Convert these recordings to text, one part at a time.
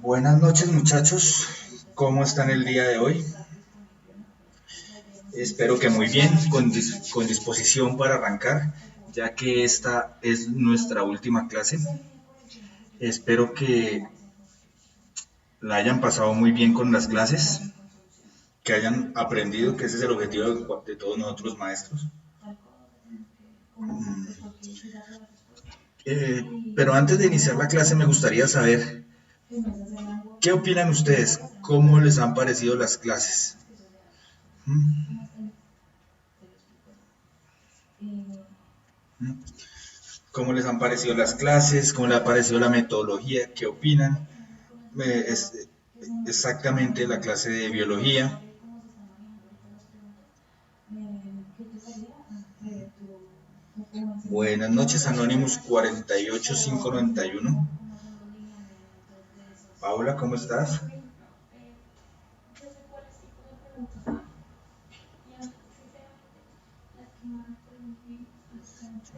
Buenas noches muchachos, ¿cómo están el día de hoy? Espero que muy bien, con disposición para arrancar, ya que esta es nuestra última clase. Espero que la hayan pasado muy bien con las clases, que hayan aprendido, que ese es el objetivo de todos nosotros maestros. Pero antes de iniciar la clase me gustaría saber, ¿qué opinan ustedes? ¿Cómo les han parecido las clases? ¿Cómo les han parecido las clases? ¿Cómo les ha parecido la metodología? ¿Qué opinan? Es exactamente la clase de biología. Buenas noches, Anonymous 48591. Paula, ¿cómo estás?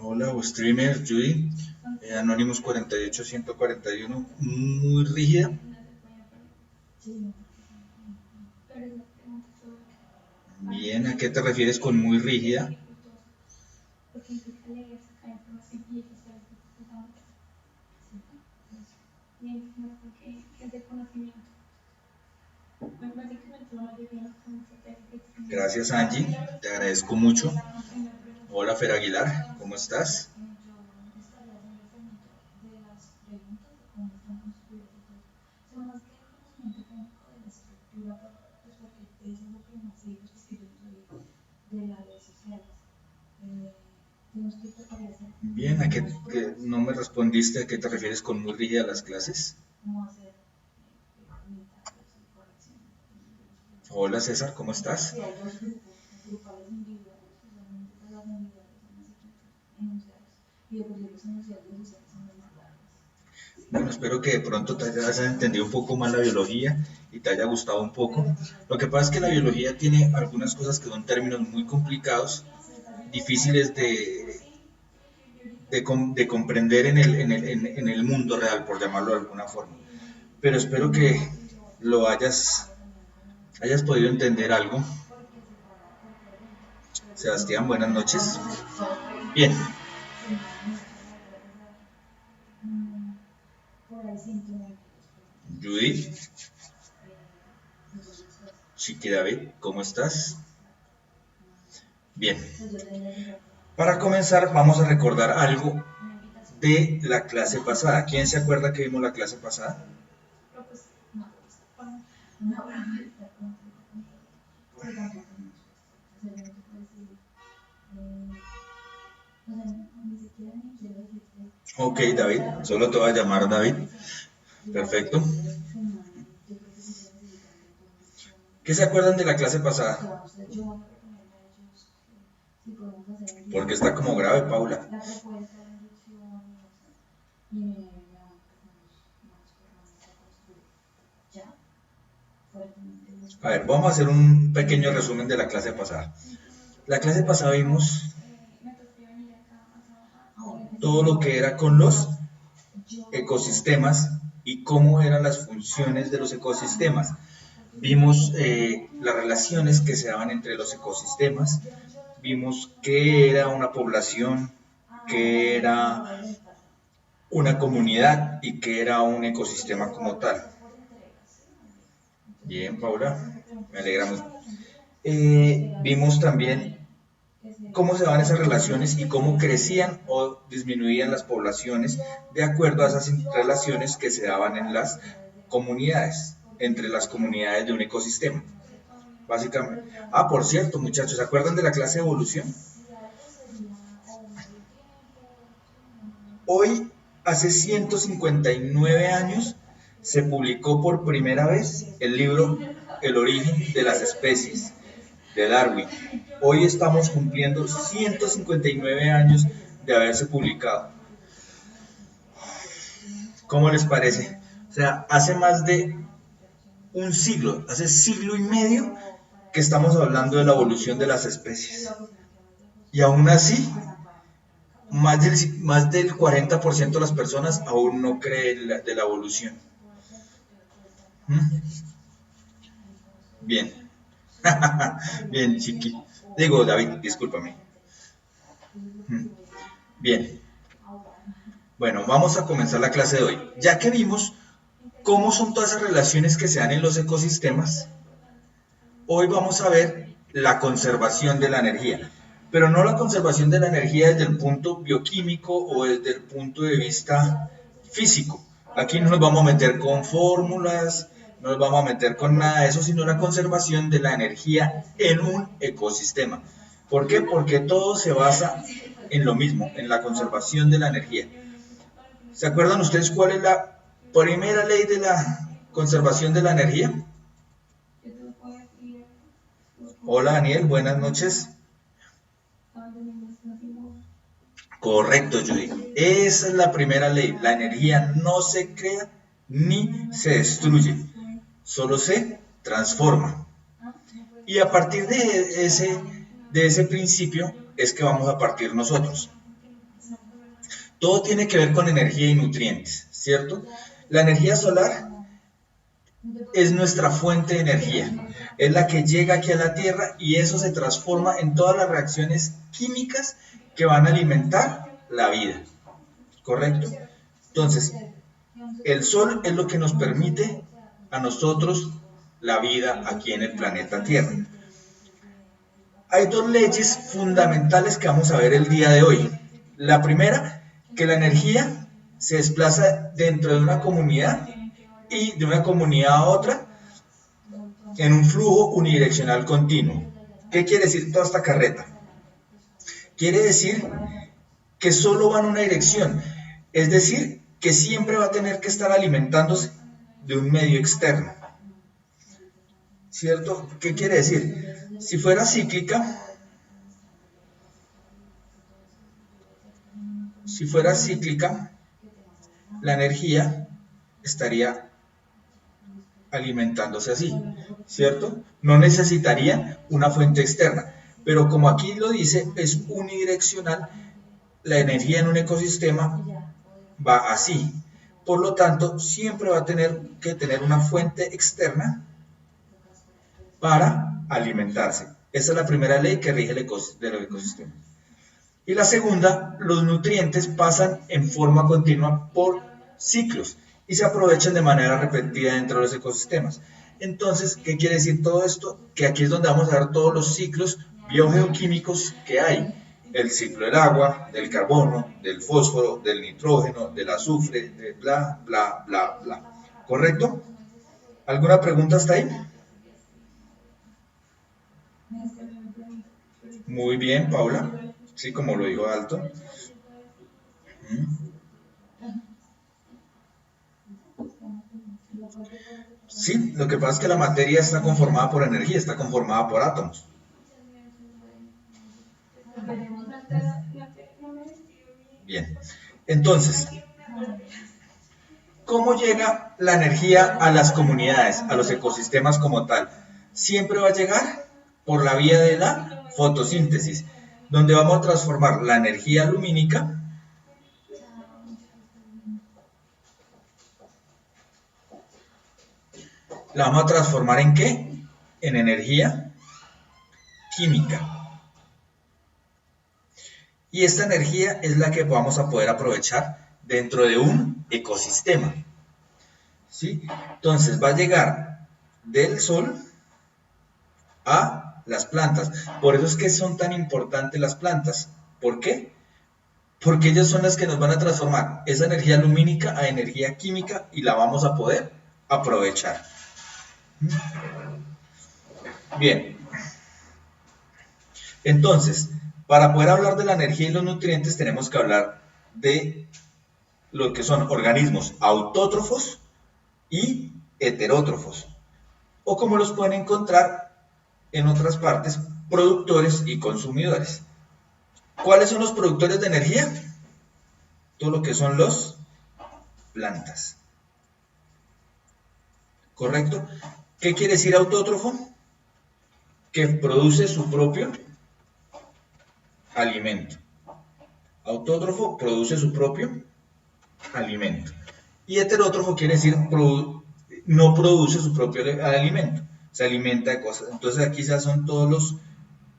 Hola, streamer Judy. Anonymous 48141. Muy rígida. Bien, ¿a qué te refieres con muy rígida? Gracias, Angie, te agradezco mucho. Hola, Fer Aguilar, ¿cómo estás? Bien, no me respondiste a qué te refieres con muy rígida las clases? Hola, César, ¿cómo estás? Bueno, espero que de pronto te hayas entendido un poco más la biología y te haya gustado un poco. Lo que pasa es que la biología tiene algunas cosas que son términos muy complicados, difíciles de comprender en el mundo real, por llamarlo de alguna forma. Pero espero que lo hayas podido entender algo. Sebastián, buenas noches. Bien. Judith. Chiqui David, ¿cómo estás? Bien. Para comenzar, vamos a recordar algo de la clase pasada. ¿Quién se acuerda que vimos la clase pasada? Ok, David, solo te voy a llamar David. Perfecto. ¿Qué se acuerdan de la clase pasada? Porque está como grave, Paula. A ver, vamos a hacer un pequeño resumen de la clase pasada. La clase pasada vimos todo lo que era con los ecosistemas y cómo eran las funciones de los ecosistemas. Vimos las relaciones que se daban entre los ecosistemas, vimos qué era una población, qué era una comunidad y qué era un ecosistema como tal. Bien, Paula, me alegra mucho. Vimos también cómo se daban esas relaciones y cómo crecían o disminuían las poblaciones de acuerdo a esas relaciones que se daban en las comunidades, entre las comunidades de un ecosistema. Básicamente. Ah, por cierto, muchachos, ¿se acuerdan de la clase de evolución? Hoy, hace 159 años, se publicó por primera vez el libro El origen de las especies, de Darwin. Hoy estamos cumpliendo 159 años de haberse publicado. ¿Cómo les parece? O sea, hace más de un siglo, hace siglo y medio que estamos hablando de la evolución de las especies. Y aún así, más del 40% de las personas aún no creen de la evolución. ¿Mm? Bien. Bien, Chiqui. Digo, David, discúlpame. ¿Mm? Bien. Bueno, vamos a comenzar la clase de hoy. Ya que vimos cómo son todas esas relaciones que se dan en los ecosistemas, hoy vamos a ver la conservación de la energía. Pero no la conservación de la energía desde el punto bioquímico o desde el punto de vista físico. Aquí no nos vamos a meter con fórmulas, no nos vamos a meter con nada de eso, sino la conservación de la energía en un ecosistema. ¿Por qué? Porque todo se basa en lo mismo, en la conservación de la energía. ¿Se acuerdan ustedes cuál es la primera ley de la conservación de la energía? Hola Daniel, buenas noches. Correcto, Judy. Esa es la primera ley. La energía no se crea ni se destruye, solo se transforma. Y a partir de ese principio es que vamos a partir nosotros. Todo tiene que ver con energía y nutrientes, ¿cierto? La energía solar es nuestra fuente de energía, es la que llega aquí a la Tierra y eso se transforma en todas las reacciones químicas que van a alimentar la vida, ¿correcto? Entonces, el Sol es lo que nos permite a nosotros la vida aquí en el planeta Tierra. Hay dos leyes fundamentales que vamos a ver el día de hoy. La primera, que la energía se desplaza dentro de una comunidad y de una comunidad a otra en un flujo unidireccional continuo. ¿Qué quiere decir toda esta carreta? Quiere decir que solo va en una dirección, es decir, que siempre va a tener que estar alimentándose de un medio externo. ¿Cierto? ¿Qué quiere decir? Si fuera cíclica, la energía estaría alimentándose así, ¿cierto? No necesitaría una fuente externa, pero como aquí lo dice, es unidireccional, la energía en un ecosistema va así. Por lo tanto, siempre va a tener que tener una fuente externa para alimentarse. Esa es la primera ley que rige el ecosistema. Y la segunda, los nutrientes pasan en forma continua por ciclos y se aprovechan de manera repetida dentro de los ecosistemas. Entonces, ¿qué quiere decir todo esto? Que aquí es donde vamos a ver todos los ciclos biogeoquímicos que hay. El ciclo del agua, del carbono, del fósforo, del nitrógeno, del azufre, de bla, bla, bla, bla. ¿Correcto? ¿Alguna pregunta hasta ahí? Muy bien, Paula. Sí, como lo digo alto. Sí, lo que pasa es que la materia está conformada por energía, está conformada por átomos. Bien, entonces, ¿cómo llega la energía a las comunidades, a los ecosistemas como tal? Siempre va a llegar por la vía de la fotosíntesis, donde vamos a transformar la energía lumínica ¿la vamos a transformar en qué? En energía química. Y esta energía es la que vamos a poder aprovechar dentro de un ecosistema. ¿Sí? Entonces va a llegar del sol a las plantas. Por eso es que son tan importantes las plantas. ¿Por qué? Porque ellas son las que nos van a transformar esa energía lumínica a energía química y la vamos a poder aprovechar. Bien. Entonces, para poder hablar de la energía y los nutrientes tenemos que hablar de lo que son organismos autótrofos y heterótrofos, o como los pueden encontrar en otras partes, productores y consumidores. ¿Cuáles son los productores de energía? Todo lo que son los plantas. ¿Correcto? ¿Qué quiere decir autótrofo? Que produce su propio alimento. Autótrofo produce su propio alimento. Y heterótrofo quiere decir no produce su propio alimento, se alimenta de cosas. Entonces aquí ya son todos los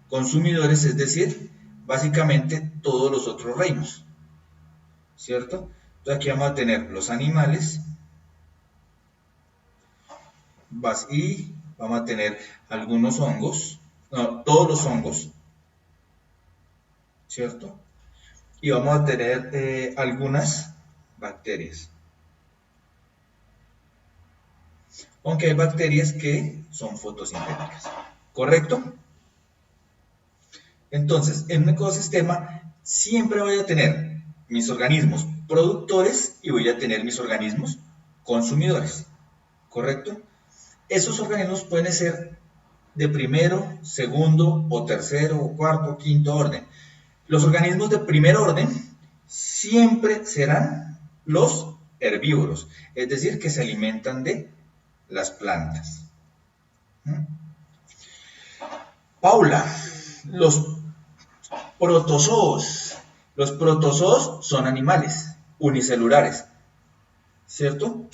consumidores, es decir, básicamente todos los otros reinos, ¿cierto? Entonces aquí vamos a tener los animales y vamos a tener algunos hongos, no, todos los hongos, ¿cierto? Y vamos a tener algunas bacterias. Aunque hay bacterias que son fotosintéticas, ¿correcto? Entonces, en un ecosistema siempre voy a tener mis organismos productores y voy a tener mis organismos consumidores, ¿correcto? Esos organismos pueden ser de primero, segundo o tercero o cuarto o quinto orden. Los organismos de primer orden siempre serán los herbívoros, es decir, que se alimentan de las plantas. Paula, los protozoos. Los protozoos son animales unicelulares, ¿cierto?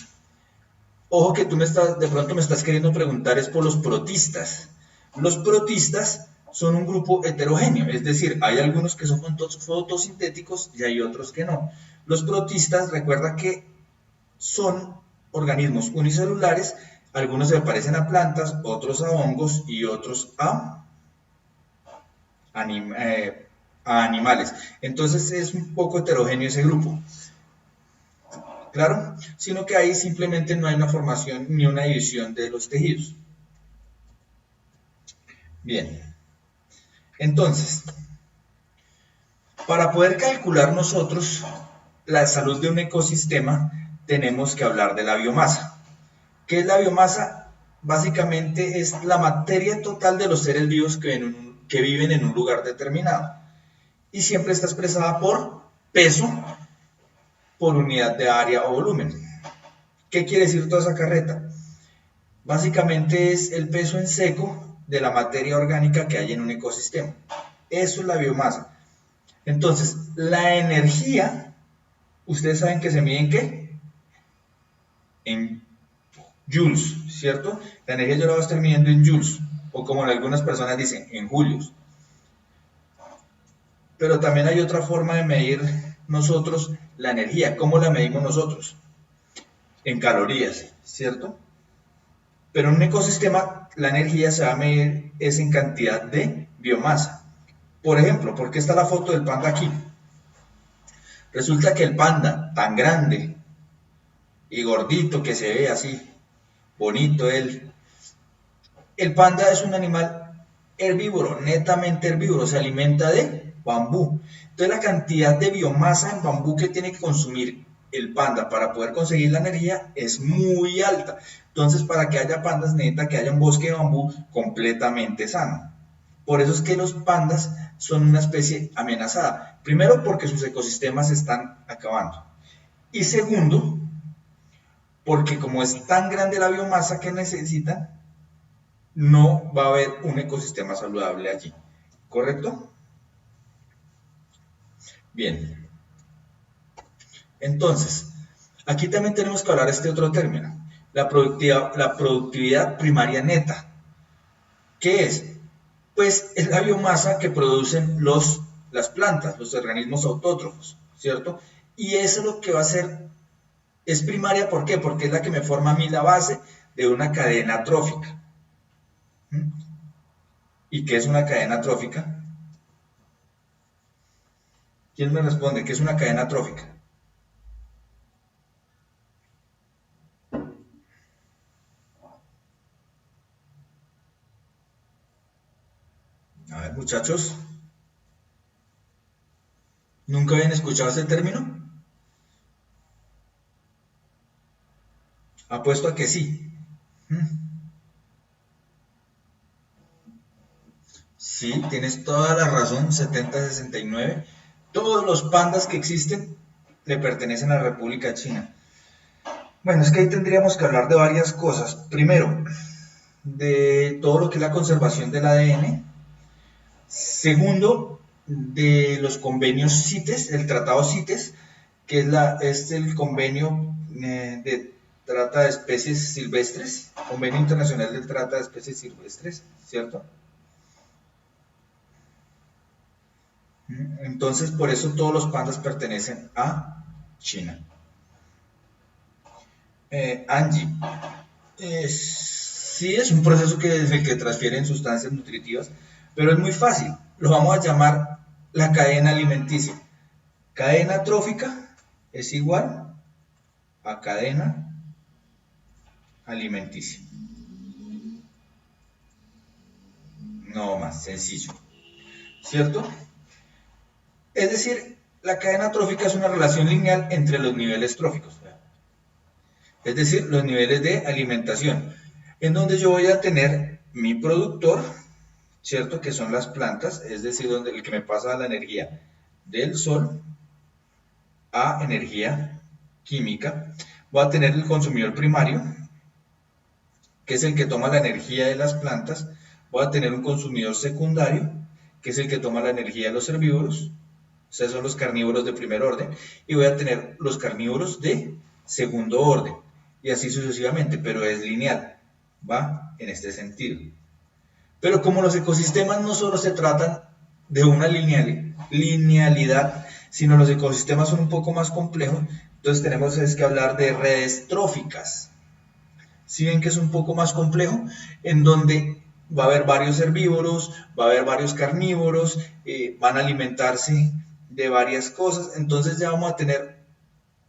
Ojo que de pronto me estás queriendo preguntar es por los protistas. Los protistas son un grupo heterogéneo, es decir, hay algunos que son fotosintéticos y hay otros que no. Los protistas, recuerda que son organismos unicelulares, algunos se parecen a plantas, otros a hongos y otros a animales. Entonces es un poco heterogéneo ese grupo. ¿Claro? Sino que ahí simplemente no hay una formación ni una división de los tejidos. Bien. Entonces, para poder calcular nosotros la salud de un ecosistema, tenemos que hablar de la biomasa. ¿Qué es la biomasa? Básicamente es la materia total de los seres vivos que viven en un lugar determinado. Y siempre está expresada por peso por unidad de área o volumen. ¿Qué quiere decir toda esa carreta? Básicamente es el peso en seco de la materia orgánica que hay en un ecosistema. Eso es la biomasa. Entonces, la energía, ustedes saben que se mide en ¿qué? En joules, ¿cierto? La energía yo la voy a estar midiendo en joules, o como algunas personas dicen, en julios. Pero también hay otra forma de medir nosotros la energía. ¿Cómo la medimos nosotros? En calorías, ¿cierto? Pero en un ecosistema la energía se va a medir es en cantidad de biomasa. Por ejemplo, ¿por qué está la foto del panda aquí? Resulta que el panda, tan grande y gordito que se ve así, bonito el panda es un animal herbívoro, netamente herbívoro, se alimenta de bambú. Entonces la cantidad de biomasa en bambú que tiene que consumir el panda para poder conseguir la energía es muy alta. Entonces para que haya pandas necesita que haya un bosque de bambú completamente sano. Por eso es que los pandas son una especie amenazada. Primero porque sus ecosistemas se están acabando. Y segundo, porque como es tan grande la biomasa que necesitan, no va a haber un ecosistema saludable allí. ¿Correcto? Bien. Entonces, aquí también tenemos que hablar de este otro término, la productividad primaria neta. ¿Qué es? Pues es la biomasa que producen las plantas, los organismos autótrofos, ¿cierto? Y eso es lo que va a ser, es primaria, ¿por qué? Porque es la que me forma a mí la base de una cadena trófica. ¿Y qué es una cadena trófica? ¿Quién me responde? ¿Qué es una cadena trófica? A ver, muchachos, ¿nunca habían escuchado ese término? Apuesto a que sí. Sí, tienes toda la razón, 70-69. Todos los pandas que existen le pertenecen a la República China. Bueno, es que ahí tendríamos que hablar de varias cosas. Primero, de todo lo que es la conservación del ADN. Segundo, de los convenios CITES, el tratado CITES, que es el convenio de trata de especies silvestres, convenio internacional de trata de especies silvestres, ¿cierto? Entonces, por eso todos los pandas pertenecen a China. Angie, sí es un proceso es el que transfieren sustancias nutritivas, pero es muy fácil. Lo vamos a llamar la cadena alimenticia. Cadena trófica es igual a cadena alimenticia. No más, sencillo. ¿Cierto? Es decir, la cadena trófica es una relación lineal entre los niveles tróficos. Es decir, los niveles de alimentación, en donde yo voy a tener mi productor, ¿cierto? Que son las plantas, es decir, donde el que me pasa la energía del sol a energía química. Voy a tener el consumidor primario, que es el que toma la energía de las plantas. Voy a tener un consumidor secundario, que es el que toma la energía de los herbívoros. O sea, son los carnívoros de primer orden. Y voy a tener los carnívoros de segundo orden. Y así sucesivamente, pero es lineal. Va en este sentido. Pero como los ecosistemas no solo se tratan de una linealidad, sino los ecosistemas son un poco más complejos, entonces tenemos que hablar de redes tróficas. Si ven que es un poco más complejo, en donde va a haber varios herbívoros, va a haber varios carnívoros, van a alimentarse de varias cosas, entonces ya vamos a tener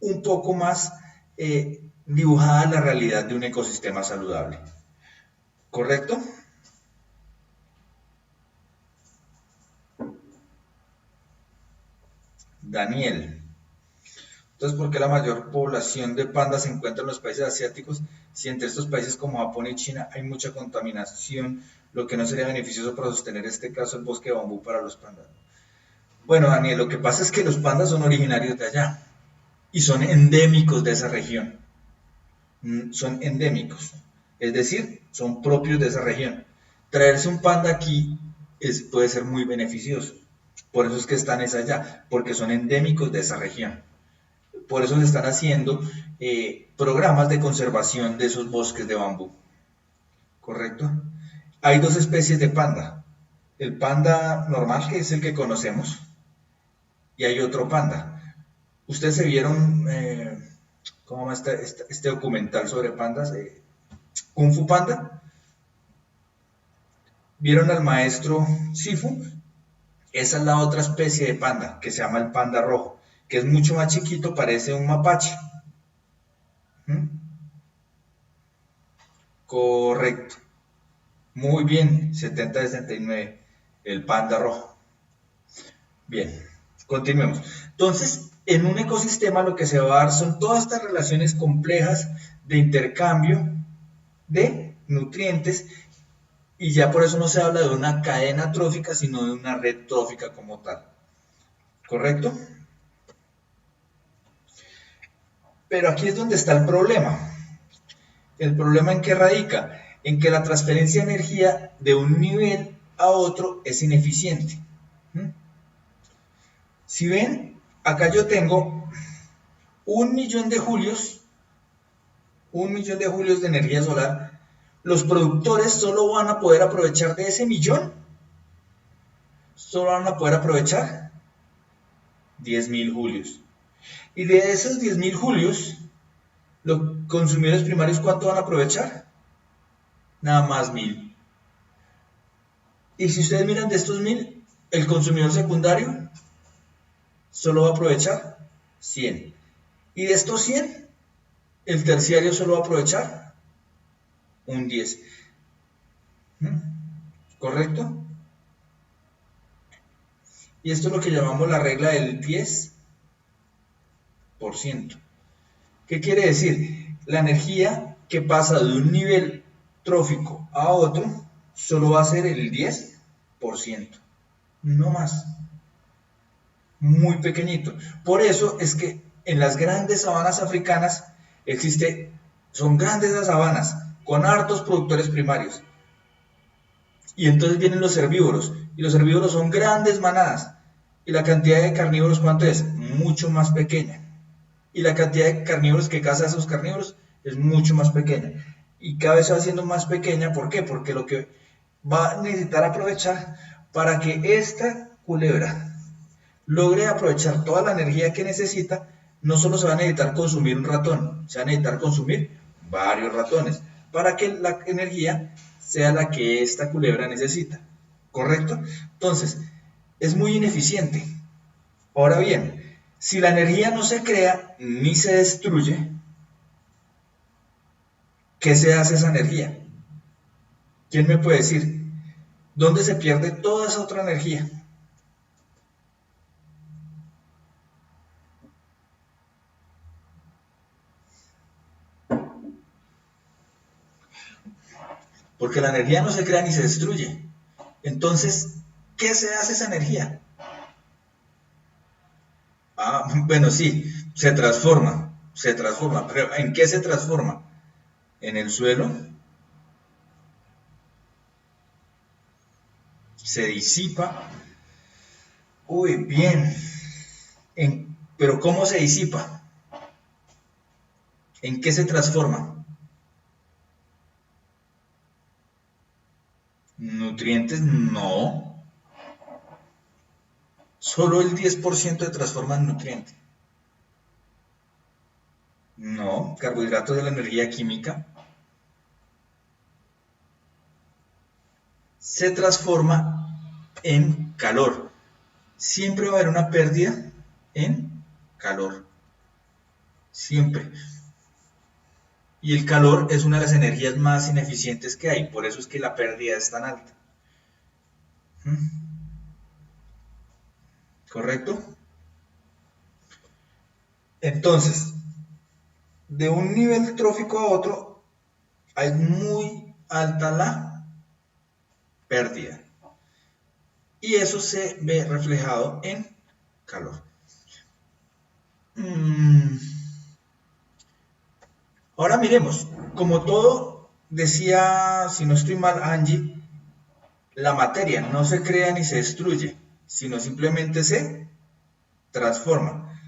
un poco más dibujada la realidad de un ecosistema saludable. ¿Correcto? Daniel. Entonces, ¿por qué la mayor población de pandas se encuentra en los países asiáticos? Si entre estos países como Japón y China hay mucha contaminación, lo que no sería beneficioso para sostener este caso el bosque de bambú para los pandas. Bueno, Daniel, lo que pasa es que los pandas son originarios de allá y son endémicos de esa región. Son endémicos, es decir, son propios de esa región. Traerse un panda aquí puede ser muy beneficioso. Por eso es que están allá, porque son endémicos de esa región. Por eso se están haciendo programas de conservación de esos bosques de bambú. ¿Correcto? Hay dos especies de panda. El panda normal, que es el que conocemos, y hay otro panda. Ustedes se vieron, ¿cómo se llama este documental sobre pandas? Kung Fu Panda. ¿Vieron al maestro Sifu? Esa es la otra especie de panda, que se llama el panda rojo, que es mucho más chiquito, parece un mapache. Correcto. Muy bien, 70-69, el panda rojo. Bien, continuemos. Entonces, en un ecosistema lo que se va a dar son todas estas relaciones complejas de intercambio de nutrientes, y ya por eso no se habla de una cadena trófica, sino de una red trófica como tal. ¿Correcto? Pero aquí es donde está el problema. ¿El problema en qué radica? En que la transferencia de energía de un nivel a otro es ineficiente. Si ven, acá yo tengo 1.000.000 de julios, 1.000.000 de julios de energía solar. Los productores solo van a poder aprovechar de ese millón, solo van a poder aprovechar 10.000 julios. Y de esos 10.000 julios, los consumidores primarios, ¿cuánto van a aprovechar? Nada más 1.000. Y si ustedes miran de estos 1.000, el consumidor secundario solo va a aprovechar 100. Y de estos 100, el terciario solo va a aprovechar un 10. ¿Correcto? Y esto es lo que llamamos la regla del 10%. ¿Qué quiere decir? La energía que pasa de un nivel trófico a otro solo va a ser el 10%. No más. Muy pequeñito. Por eso es que en las grandes sabanas africanas son grandes las sabanas con hartos productores primarios. Y entonces vienen los herbívoros, y los herbívoros son grandes manadas. Y la cantidad de carnívoros, ¿cuánto es? Mucho más pequeña. Y la cantidad de carnívoros que caza esos carnívoros es mucho más pequeña. Y cada vez va siendo más pequeña, ¿por qué? Porque lo que va a necesitar aprovechar para que esta culebra logre aprovechar toda la energía que necesita, no solo se va a necesitar consumir un ratón, se va a necesitar consumir varios ratones para que la energía sea la que esta culebra necesita. ¿Correcto? Entonces, es muy ineficiente. Ahora bien, si la energía no se crea ni se destruye, ¿qué se hace esa energía? ¿Quién me puede decir? ¿Dónde se pierde toda esa otra energía? Porque la energía no se crea ni se destruye. Entonces, ¿qué se hace esa energía? Ah, bueno, sí, se transforma, pero ¿en qué se transforma? ¿En el suelo? ¿Se disipa? Uy, bien. Pero ¿cómo se disipa? ¿En qué se transforma? ¿Nutrientes? No. Solo el 10% se transforma en nutriente. No. Carbohidratos de la energía química. Se transforma en calor. Siempre va a haber una pérdida en calor. Siempre. Y el calor es una de las energías más ineficientes que hay, por eso es que la pérdida es tan alta. ¿Mm? ¿Correcto? Entonces, de un nivel trófico a otro, es muy alta la pérdida. Y eso se ve reflejado en calor. Mm, Ahora miremos, como todo decía, si no estoy mal, Angie, la materia no se crea ni se destruye, sino simplemente se transforma.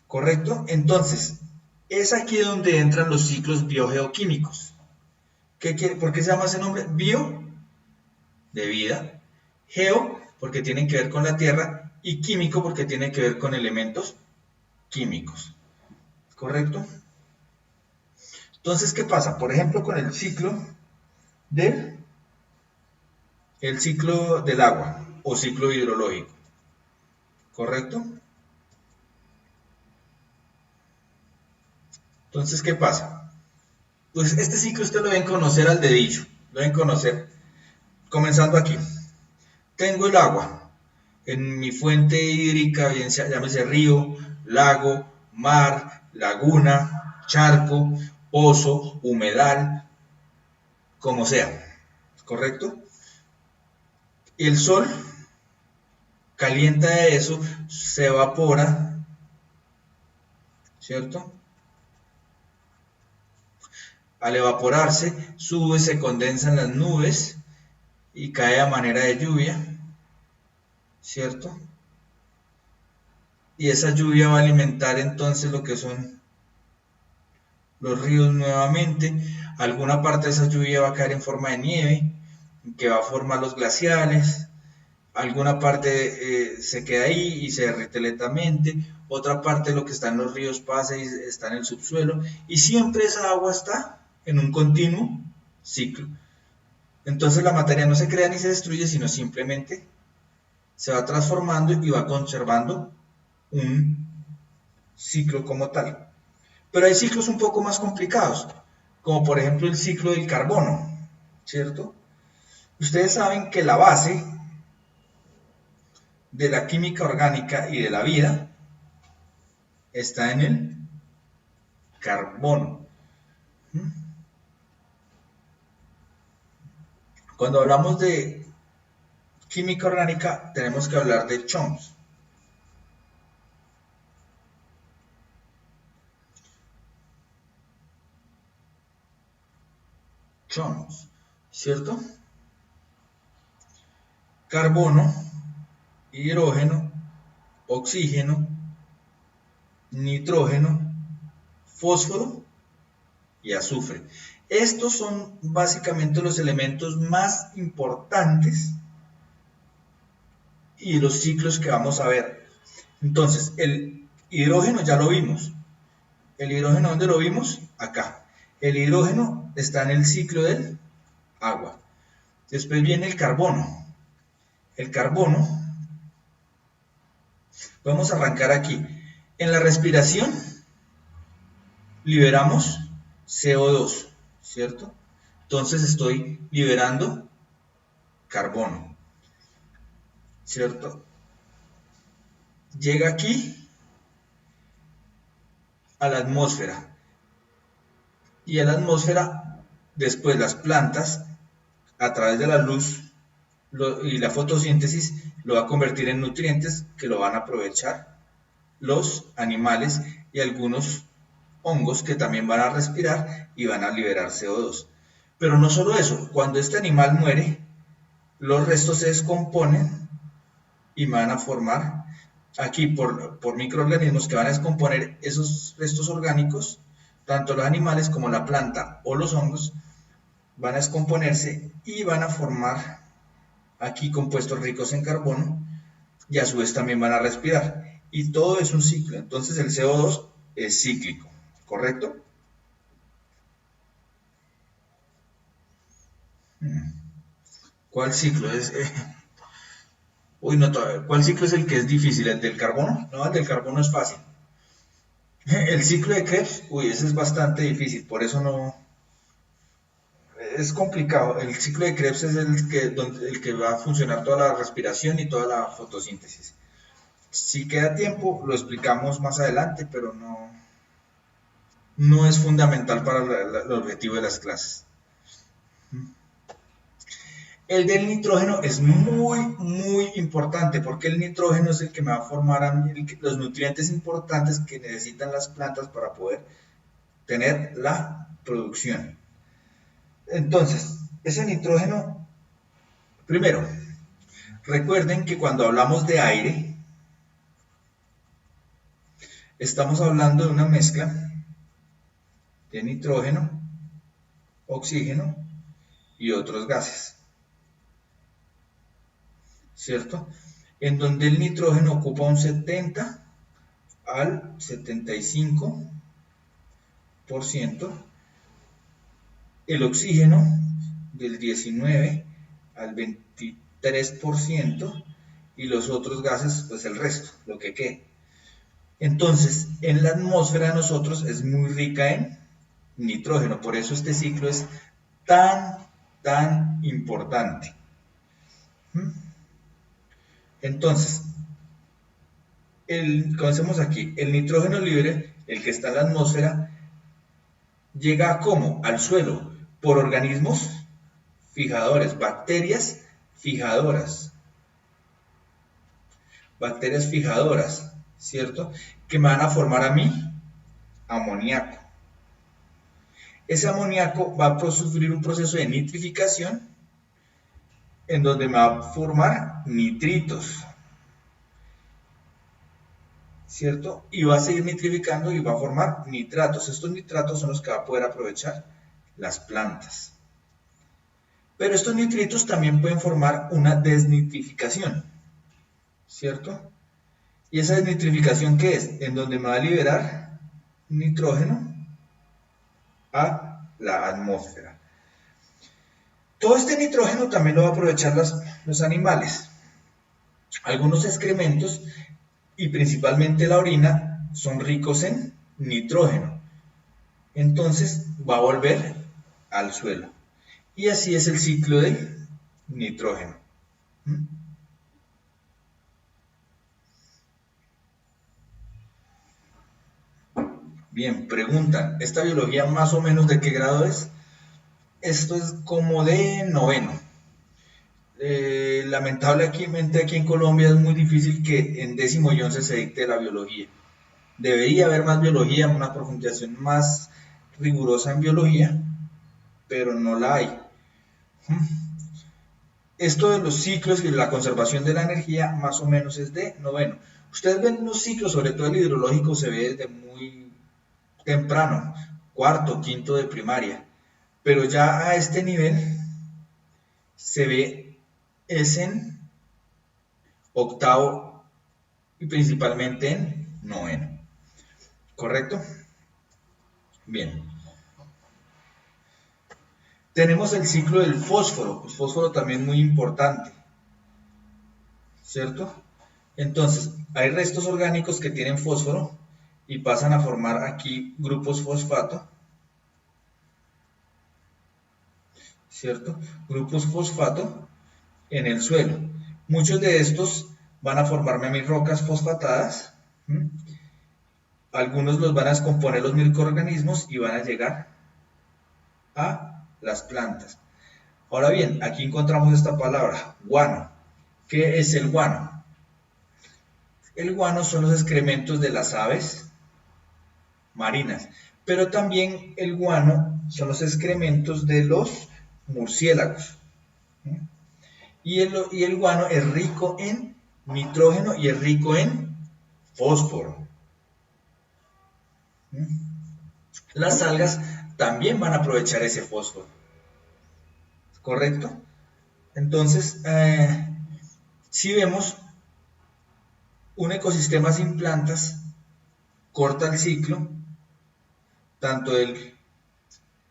¿Correcto? Entonces, es aquí donde entran los ciclos biogeoquímicos. ¿Por qué se llama ese nombre? Bio, de vida, geo, porque tienen que ver con la tierra, y químico, porque tiene que ver con elementos químicos. ¿Correcto? Entonces, ¿qué pasa? Por ejemplo, con del, el ciclo del agua o ciclo hidrológico. ¿Correcto? Entonces, ¿qué pasa? Pues este ciclo usted lo deben conocer al dedillo, lo deben conocer comenzando aquí. Tengo el agua en mi fuente hídrica, bien sea, llámese río, lago, mar, laguna, charco, pozo, humedal, como sea, ¿correcto? El sol calienta eso, se evapora, ¿cierto? Al evaporarse, sube, se condensa en las nubes y cae a manera de lluvia, ¿cierto? Y esa lluvia va a alimentar entonces lo que son los ríos nuevamente. Alguna parte de esa lluvia va a caer en forma de nieve, que va a formar los glaciares. Alguna parte se queda ahí y se derrite lentamente. Otra parte de lo que está en los ríos pasa y está en el subsuelo. Y siempre esa agua está en un continuo ciclo. Entonces la materia no se crea ni se destruye, sino simplemente se va transformando y va conservando un ciclo como tal. Pero hay ciclos un poco más complicados, como por ejemplo el ciclo del carbono, ¿cierto? Ustedes saben que la base de la química orgánica y de la vida está en el carbono. Cuando hablamos de química orgánica, tenemos que hablar de Chomsky. Chomsky, ¿cierto? Carbono, hidrógeno, oxígeno, nitrógeno, fósforo y azufre. Estos son básicamente los elementos más importantes y los ciclos que vamos a ver. Entonces, el hidrógeno ya lo vimos. ¿El hidrógeno dónde lo vimos? Acá. El hidrógeno está en el ciclo del agua. Después viene el carbono. El carbono, vamos a arrancar aquí. En la respiración liberamos CO2, ¿cierto? Entonces estoy liberando carbono, ¿cierto? Llega aquí a la atmósfera. Y a la atmósfera, después las plantas, a través de la luz y la fotosíntesis, lo va a convertir en nutrientes que lo van a aprovechar los animales y algunos hongos que también van a respirar y van a liberar CO2. Pero no solo eso, cuando este animal muere, los restos se descomponen y van a formar aquí por microorganismos que van a descomponer esos restos orgánicos, tanto los animales como la planta o los hongos van a descomponerse y van a formar aquí compuestos ricos en carbono y a su vez también van a respirar. Y todo es un ciclo, entonces el CO2 es cíclico, ¿correcto? ¿Cuál ciclo es? Uy, no, ¿cuál ciclo es el que es difícil? ¿El del carbono? No, el del carbono es fácil. El ciclo de Krebs, uy, ese es bastante difícil, por eso no, es complicado. El ciclo de Krebs es el que va a funcionar toda la respiración y toda la fotosíntesis. Si queda tiempo, lo explicamos más adelante, pero no es fundamental para el objetivo de las clases. El del nitrógeno es muy importante porque el nitrógeno es el que me va a formar a mí los nutrientes importantes que necesitan las plantas para poder tener la producción. Entonces, ese nitrógeno, primero, recuerden que cuando hablamos de aire, estamos hablando de una mezcla de nitrógeno, oxígeno y otros gases, ¿cierto? En donde el nitrógeno ocupa un 70 al 75%, el oxígeno del 19 al 23% y los otros gases, pues el resto, lo que quede. Entonces, en la atmósfera de nosotros es muy rica en nitrógeno, por eso este ciclo es tan importante. Entonces, comencemos aquí, el nitrógeno libre, el que está en la atmósfera, llega a ¿cómo? Al suelo, por organismos fijadores, bacterias fijadoras, ¿cierto? Que me van a formar a mí amoníaco. Ese amoníaco va a sufrir un proceso de nitrificación en donde me va a formar nitritos, ¿cierto? Y va a seguir nitrificando y va a formar nitratos. Estos nitratos son los que va a poder aprovechar las plantas. Pero estos nitritos también pueden formar una desnitrificación, ¿cierto? ¿Y esa desnitrificación qué es? En donde me va a liberar nitrógeno a la atmósfera. Todo este nitrógeno también lo van a aprovechar los animales. Algunos excrementos y principalmente la orina son ricos en nitrógeno. Entonces va a volver al suelo. Y así es el ciclo del nitrógeno. Bien, preguntan, ¿esta biología más o menos de qué grado es? Esto es como de noveno. Lamentablemente aquí en Colombia es muy difícil que en 10º y 11 se dicte la biología. Debería haber más biología, una profundización más rigurosa en biología, pero no la hay. Esto de los ciclos y la conservación de la energía más o menos es de noveno. Ustedes ven los ciclos, sobre todo el hidrológico, se ve desde muy temprano, cuarto, quinto de primaria, pero ya a este nivel se ve es en octavo y principalmente en noveno, ¿correcto? Bien. Tenemos el ciclo del fósforo, el fósforo también muy importante, ¿cierto? Entonces, hay restos orgánicos que tienen fósforo y pasan a formar aquí grupos fosfato, ¿cierto? Grupos fosfato en el suelo. Muchos de estos van a formarme a mis rocas fosfatadas. ¿Mm? Algunos los van a descomponer los microorganismos y van a llegar a las plantas. Ahora bien, aquí encontramos esta palabra, guano. ¿Qué es el guano? El guano son los excrementos de las aves marinas, pero también el guano son los excrementos de los murciélagos. Y el guano es rico en nitrógeno y es rico en fósforo. Las algas también van a aprovechar ese fósforo, ¿correcto? Entonces, si vemos un ecosistema sin plantas, corta el ciclo, tanto el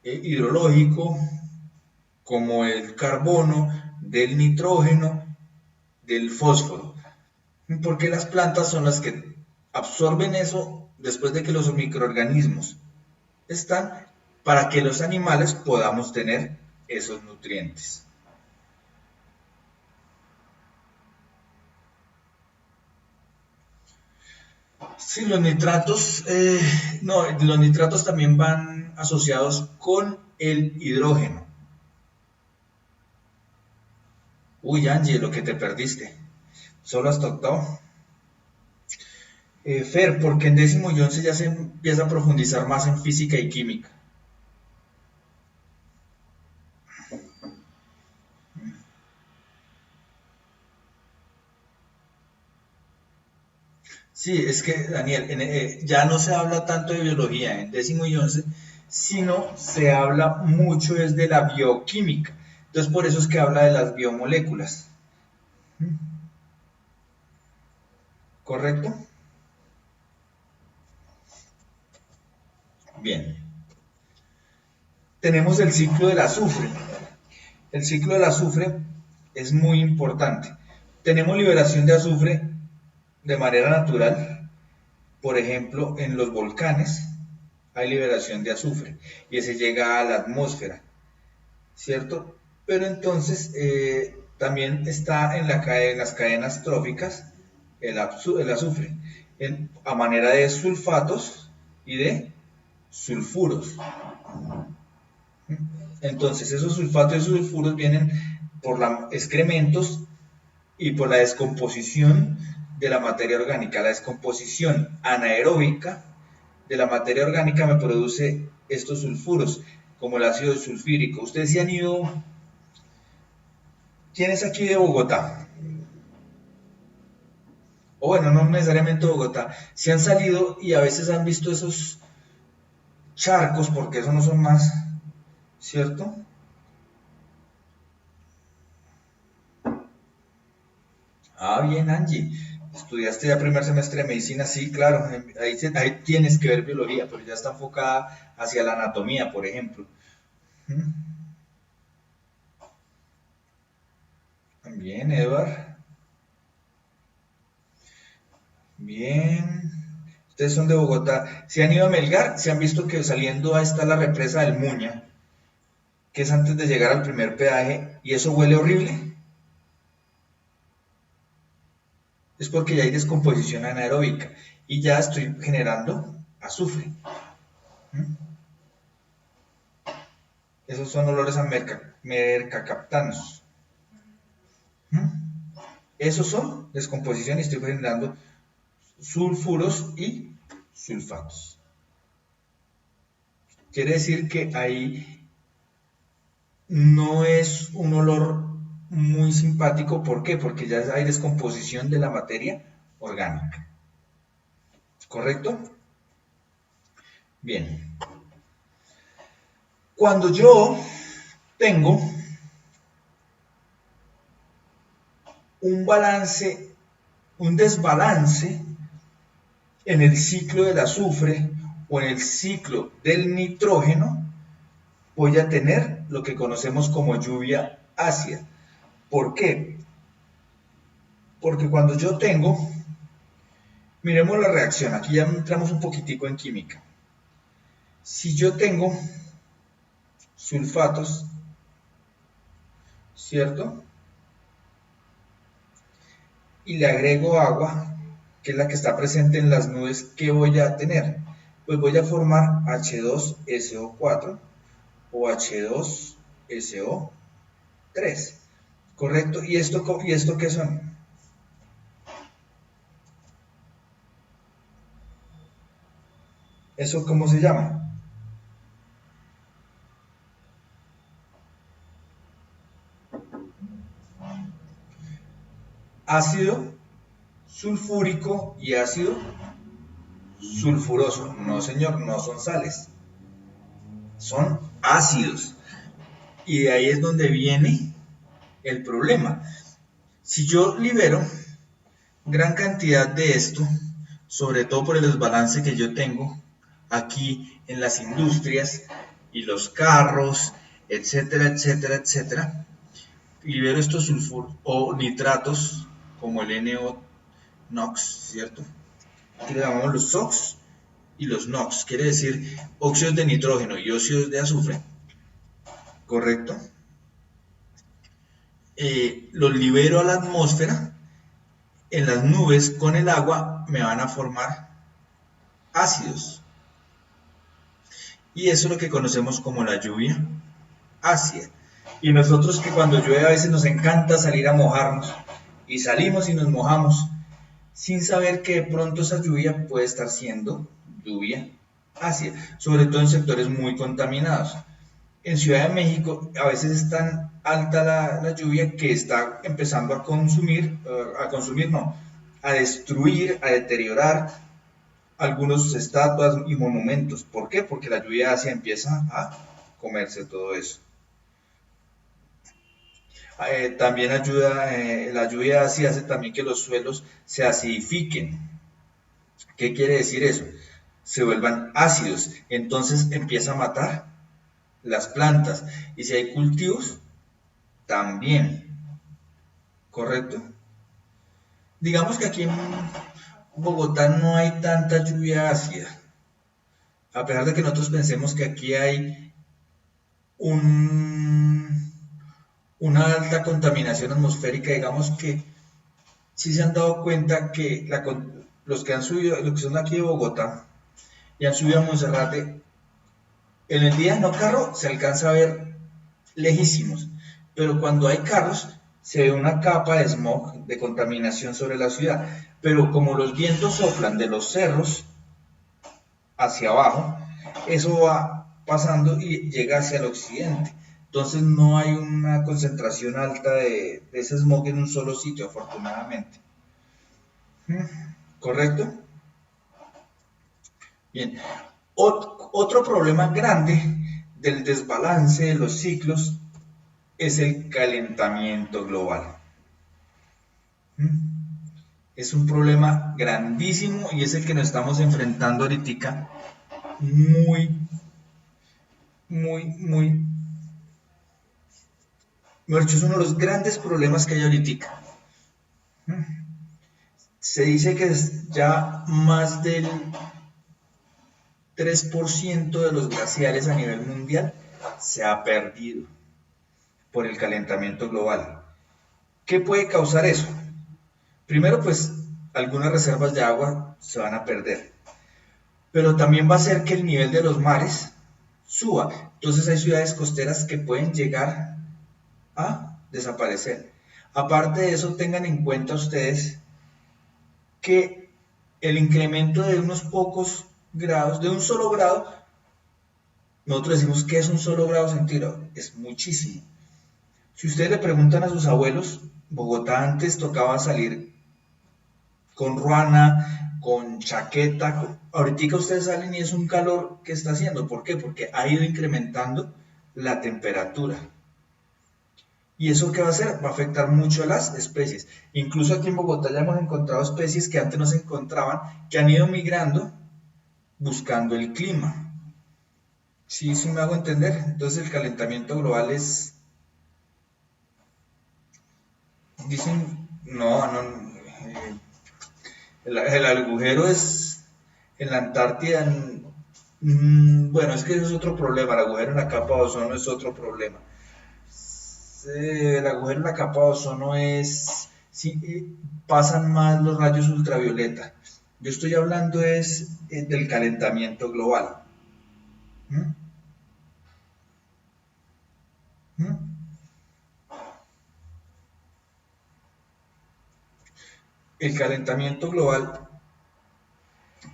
hidrológico como el carbono, del nitrógeno, del fósforo, porque las plantas son las que absorben eso después de que los microorganismos están para que los animales podamos tener esos nutrientes. Sí, los nitratos, no, los nitratos también van asociados con el hidrógeno. Uy, Angie, lo que te perdiste. Solo hasta octavo. Fer, porque en décimo y once ya se empieza a profundizar más en física y química. Sí, es que, Daniel, ya no se habla tanto de biología en décimo y once, sino se habla mucho es de la bioquímica. Entonces, por eso es que habla de las biomoléculas. ¿Correcto? Bien. Tenemos el ciclo del azufre. El ciclo del azufre es muy importante. Tenemos liberación de azufre de manera natural. Por ejemplo, en los volcanes hay liberación de azufre y ese llega a la atmósfera, ¿cierto? Pero entonces también está en las cadenas tróficas el azufre a manera de sulfatos y de sulfuros. Entonces esos sulfatos y sulfuros vienen por los excrementos y por la descomposición de la materia orgánica. La descomposición anaeróbica de la materia orgánica me produce estos sulfuros, como el ácido sulfírico. Ustedes sí han ido. ¿Quién es aquí de Bogotá? O bueno, no necesariamente Bogotá. Si han salido y a veces han visto esos charcos, porque eso no son más, ¿cierto? Ah, bien, Angie. Estudiaste ya primer semestre de medicina, sí, claro. Ahí tienes que ver biología, pero ya está enfocada hacia la anatomía, por ejemplo. Bien, Edward. Bien. Ustedes son de Bogotá. Si han ido a Melgar, se han visto que saliendo ahí está la represa del Muña, que es antes de llegar al primer peaje, y eso huele horrible. Es porque ya hay descomposición anaeróbica y ya estoy generando azufre. Esos son olores a mercaptanos. Esos son descomposición y estoy generando sulfuros y sulfatos. Quiere decir que ahí no es un olor muy simpático. ¿Por qué? Porque ya hay descomposición de la materia orgánica. ¿correcto? Bien. Cuando yo tengo un balance, un desbalance en el ciclo del azufre o en el ciclo del nitrógeno, voy a tener lo que conocemos como lluvia ácida. ¿Por qué? Porque cuando yo tengo, miremos la reacción, aquí ya entramos un poquitico en química. Si yo tengo sulfatos, ¿cierto? Y le agrego agua, que es la que está presente en las nubes, ¿qué voy a tener? Pues voy a formar H2SO4 o H2SO3, ¿correcto? ¿Y esto qué son? ¿Eso cómo se llama? Ácido sulfúrico y ácido sulfuroso. No, señor, no son sales, son ácidos. Y de ahí es donde viene el problema. Si yo libero gran cantidad de esto, sobre todo por el desbalance que yo tengo aquí en las industrias y los carros, etcétera, etcétera, etcétera, libero estos sulfuros o nitratos como el NO, ¿cierto? Aquí le llamamos los SOx y los NOx, quiere decir óxidos de nitrógeno y óxidos de azufre, ¿correcto? Los libero a la atmósfera, en las nubes con el agua me van a formar ácidos. Y eso es lo que conocemos como la lluvia ácida. Y nosotros que cuando llueve a veces nos encanta salir a mojarnos, y salimos y nos mojamos, sin saber que de pronto esa lluvia puede estar siendo lluvia ácida, sobre todo en sectores muy contaminados. En Ciudad de México a veces es tan alta la lluvia que está empezando a destruir, a deteriorar algunos estatuas y monumentos. ¿Por qué? Porque la lluvia ácida empieza a comerse todo eso. También ayuda, la lluvia ácida hace también que los suelos se acidifiquen. ¿Qué quiere decir eso? Se vuelvan ácidos, entonces empieza a matar las plantas. Y si hay cultivos, también, ¿correcto? Digamos que aquí en Bogotá no hay tanta lluvia ácida, a pesar de que nosotros pensemos que aquí hay una alta contaminación atmosférica. Digamos que sí se han dado cuenta que los que han subido, los que son aquí de Bogotá y han subido a Monserrate, en el día no carro se alcanza a ver lejísimos, pero cuando hay carros se ve una capa de smog, de contaminación sobre la ciudad. Pero como los vientos soplan de los cerros hacia abajo, eso va pasando y llega hacia el occidente. Entonces no hay una concentración alta de ese smog en un solo sitio, afortunadamente. ¿Correcto? Bien. Otro problema grande del desbalance de los ciclos es el calentamiento global. Es un problema grandísimo y es el que nos estamos enfrentando ahorita muy, es uno de los grandes problemas que hay ahorita. Se dice que ya más del 3% de los glaciares a nivel mundial se ha perdido por el calentamiento global. ¿Qué puede causar eso? Primero, pues algunas reservas de agua se van a perder, pero también va a hacer que el nivel de los mares suba. Entonces hay ciudades costeras que pueden llegar a desaparecer. Aparte de eso, tengan en cuenta ustedes que el incremento de unos pocos grados, de un solo grado, nosotros decimos que es un solo grado centígrado, es muchísimo. Si ustedes le preguntan a sus abuelos, Bogotá antes tocaba salir con ruana, con chaqueta. Ahorita ustedes salen y es un calor que está haciendo. ¿Por qué? Porque ha ido incrementando la temperatura. ¿Y eso qué va a hacer? Va a afectar mucho a las especies. Incluso aquí en Bogotá ya hemos encontrado especies que antes no se encontraban, que han ido migrando buscando el clima. Sí, sí me hago entender. Entonces el calentamiento global es, dicen, no, el agujero es en la Antártida. Bueno, es que ese es otro problema. El agujero en la capa de ozono es otro problema. El agujero en la capa de ozono es, sí, pasan más los rayos ultravioleta. Yo estoy hablando es del calentamiento global. ¿Mm? ¿Mm? El calentamiento global,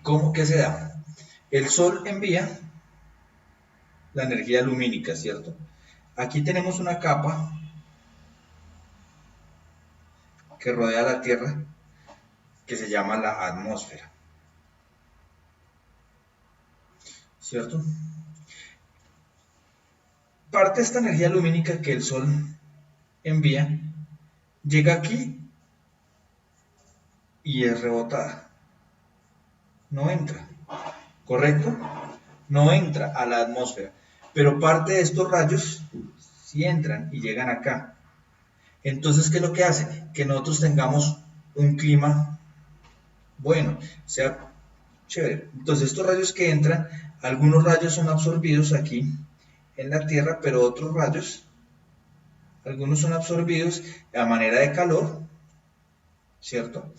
¿cómo que se da? El Sol envía la energía lumínica, ¿cierto? Aquí tenemos una capa que rodea la Tierra que se llama la atmósfera, ¿cierto? Parte de esta energía lumínica que el Sol envía llega aquí y es rebotada, no entra, ¿correcto? No entra a la atmósfera, pero parte de estos rayos sí entran y llegan acá. Entonces, ¿qué es lo que hace? Que nosotros tengamos un clima bueno, sea chévere. Entonces, estos rayos que entran, algunos rayos son absorbidos aquí en la Tierra, pero otros rayos, algunos son absorbidos a manera de calor, ¿cierto?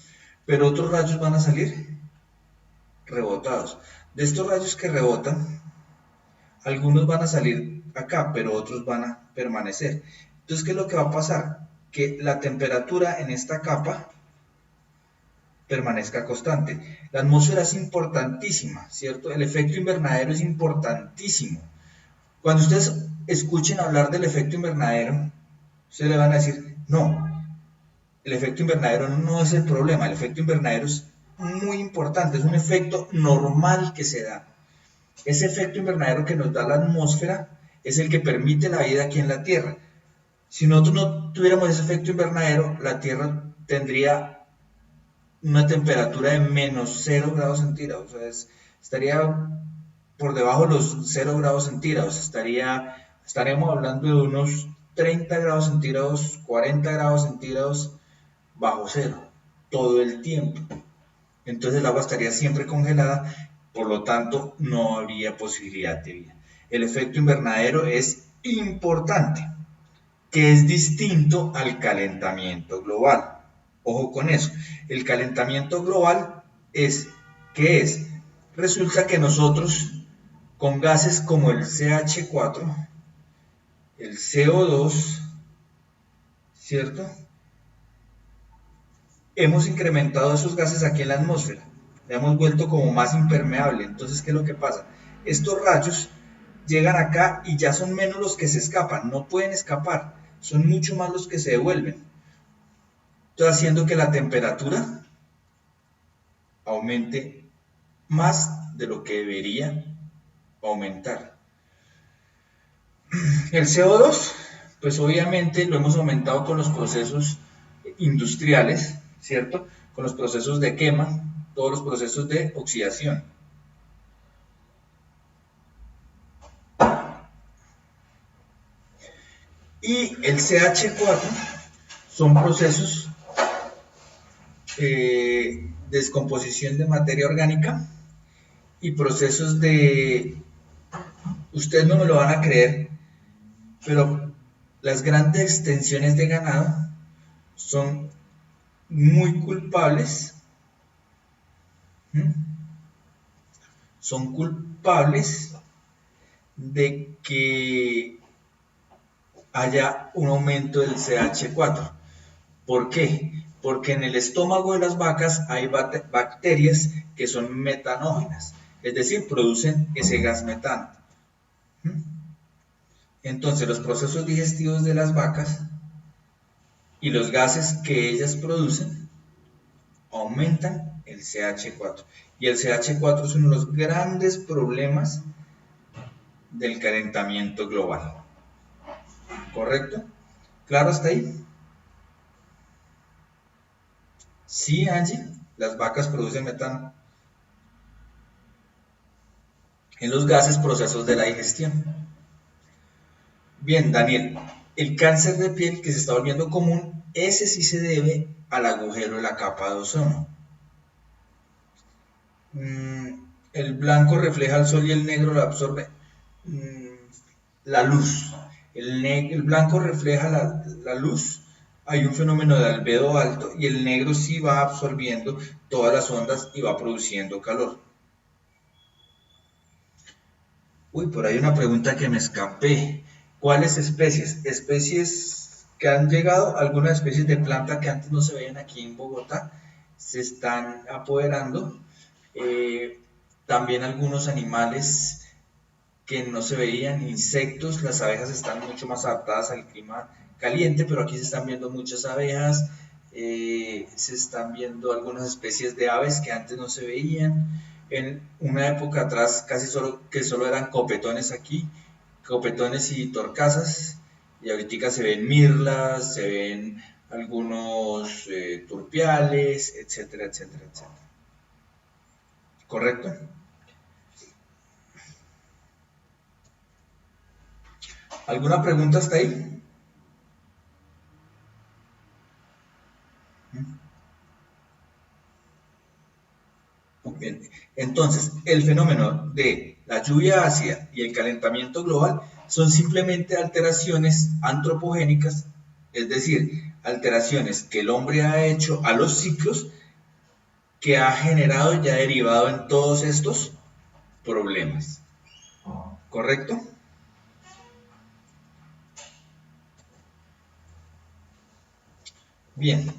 Pero otros rayos van a salir rebotados. De estos rayos que rebotan, algunos van a salir acá, pero otros van a permanecer. Entonces, ¿qué es lo que va a pasar? Que la temperatura en esta capa permanezca constante. La atmósfera es importantísima, ¿cierto? El efecto invernadero es importantísimo. Cuando ustedes escuchen hablar del efecto invernadero, ustedes le van a decir, no, el efecto invernadero no es el problema, el efecto invernadero es muy importante, es un efecto normal que se da. Ese efecto invernadero que nos da la atmósfera es el que permite la vida aquí en la Tierra. Si nosotros no tuviéramos ese efecto invernadero, la Tierra tendría una temperatura de menos 0 grados centígrados, o sea, estaría por debajo de los 0 grados centígrados, estaríamos hablando de unos 30 grados centígrados, 40 grados centígrados bajo cero, todo el tiempo. Entonces el agua estaría siempre congelada, por lo tanto no habría posibilidad de vida. El efecto invernadero es importante, que es distinto al calentamiento global. Ojo con eso. El calentamiento global es, ¿qué es? Resulta que nosotros con gases como el CH4, el CO2, ¿cierto? Hemos incrementado esos gases aquí en la atmósfera. Le hemos vuelto como más impermeable. Entonces, ¿qué es lo que pasa? Estos rayos llegan acá y ya son menos los que se escapan. No pueden escapar. Son mucho más los que se devuelven. Entonces, haciendo que la temperatura aumente más de lo que debería aumentar. El CO2, pues obviamente lo hemos aumentado con los procesos industriales, ¿cierto? Con los procesos de quema, todos los procesos de oxidación. Y el CH4 son procesos de descomposición de materia orgánica y procesos de, ustedes no me lo van a creer, pero las grandes extensiones de ganado son muy culpables, ¿m? Son culpables de que haya un aumento del CH4. ¿Por qué? Porque en el estómago de las vacas hay bacterias que son metanógenas, es decir, producen ese gas metano. Entonces, los procesos digestivos de las vacas y los gases que ellas producen aumentan el CH4. Y el CH4 es uno de los grandes problemas del calentamiento global. ¿Correcto? ¿Claro hasta ahí? Sí, Angie, las vacas producen metano en los gases procesos de la digestión. Bien, Daniel, el cáncer de piel que se está volviendo común, ese sí se debe al agujero de la capa de ozono. El blanco refleja el sol y el negro lo absorbe la luz. El blanco refleja la luz. Hay un fenómeno de albedo alto y el negro sí va absorbiendo todas las ondas y va produciendo calor. Uy, por ahí una pregunta que me escapé. ¿Cuáles especies? Especies que han llegado, algunas especies de planta que antes no se veían aquí en Bogotá, se están apoderando. También algunos animales que no se veían, insectos, las abejas están mucho más adaptadas al clima caliente, pero aquí se están viendo muchas abejas, se están viendo algunas especies de aves que antes no se veían. En una época atrás casi solo eran copetones aquí, copetones y torcasas, y ahorita se ven mirlas, se ven algunos turpiales, etcétera, etcétera, etcétera. ¿Correcto? ¿Alguna pregunta hasta ahí? Bien. Entonces, el fenómeno de la lluvia ácida y el calentamiento global son simplemente alteraciones antropogénicas, es decir, alteraciones que el hombre ha hecho a los ciclos que ha generado y ha derivado en todos estos problemas. ¿Correcto? Bien.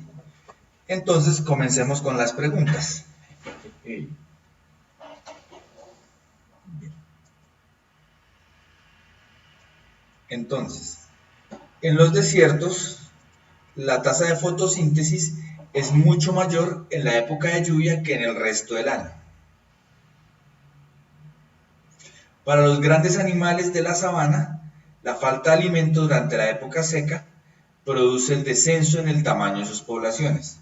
Entonces, comencemos con las preguntas. Entonces, en los desiertos, la tasa de fotosíntesis es mucho mayor en la época de lluvia que en el resto del año. Para los grandes animales de la sabana, la falta de alimento durante la época seca produce el descenso en el tamaño de sus poblaciones.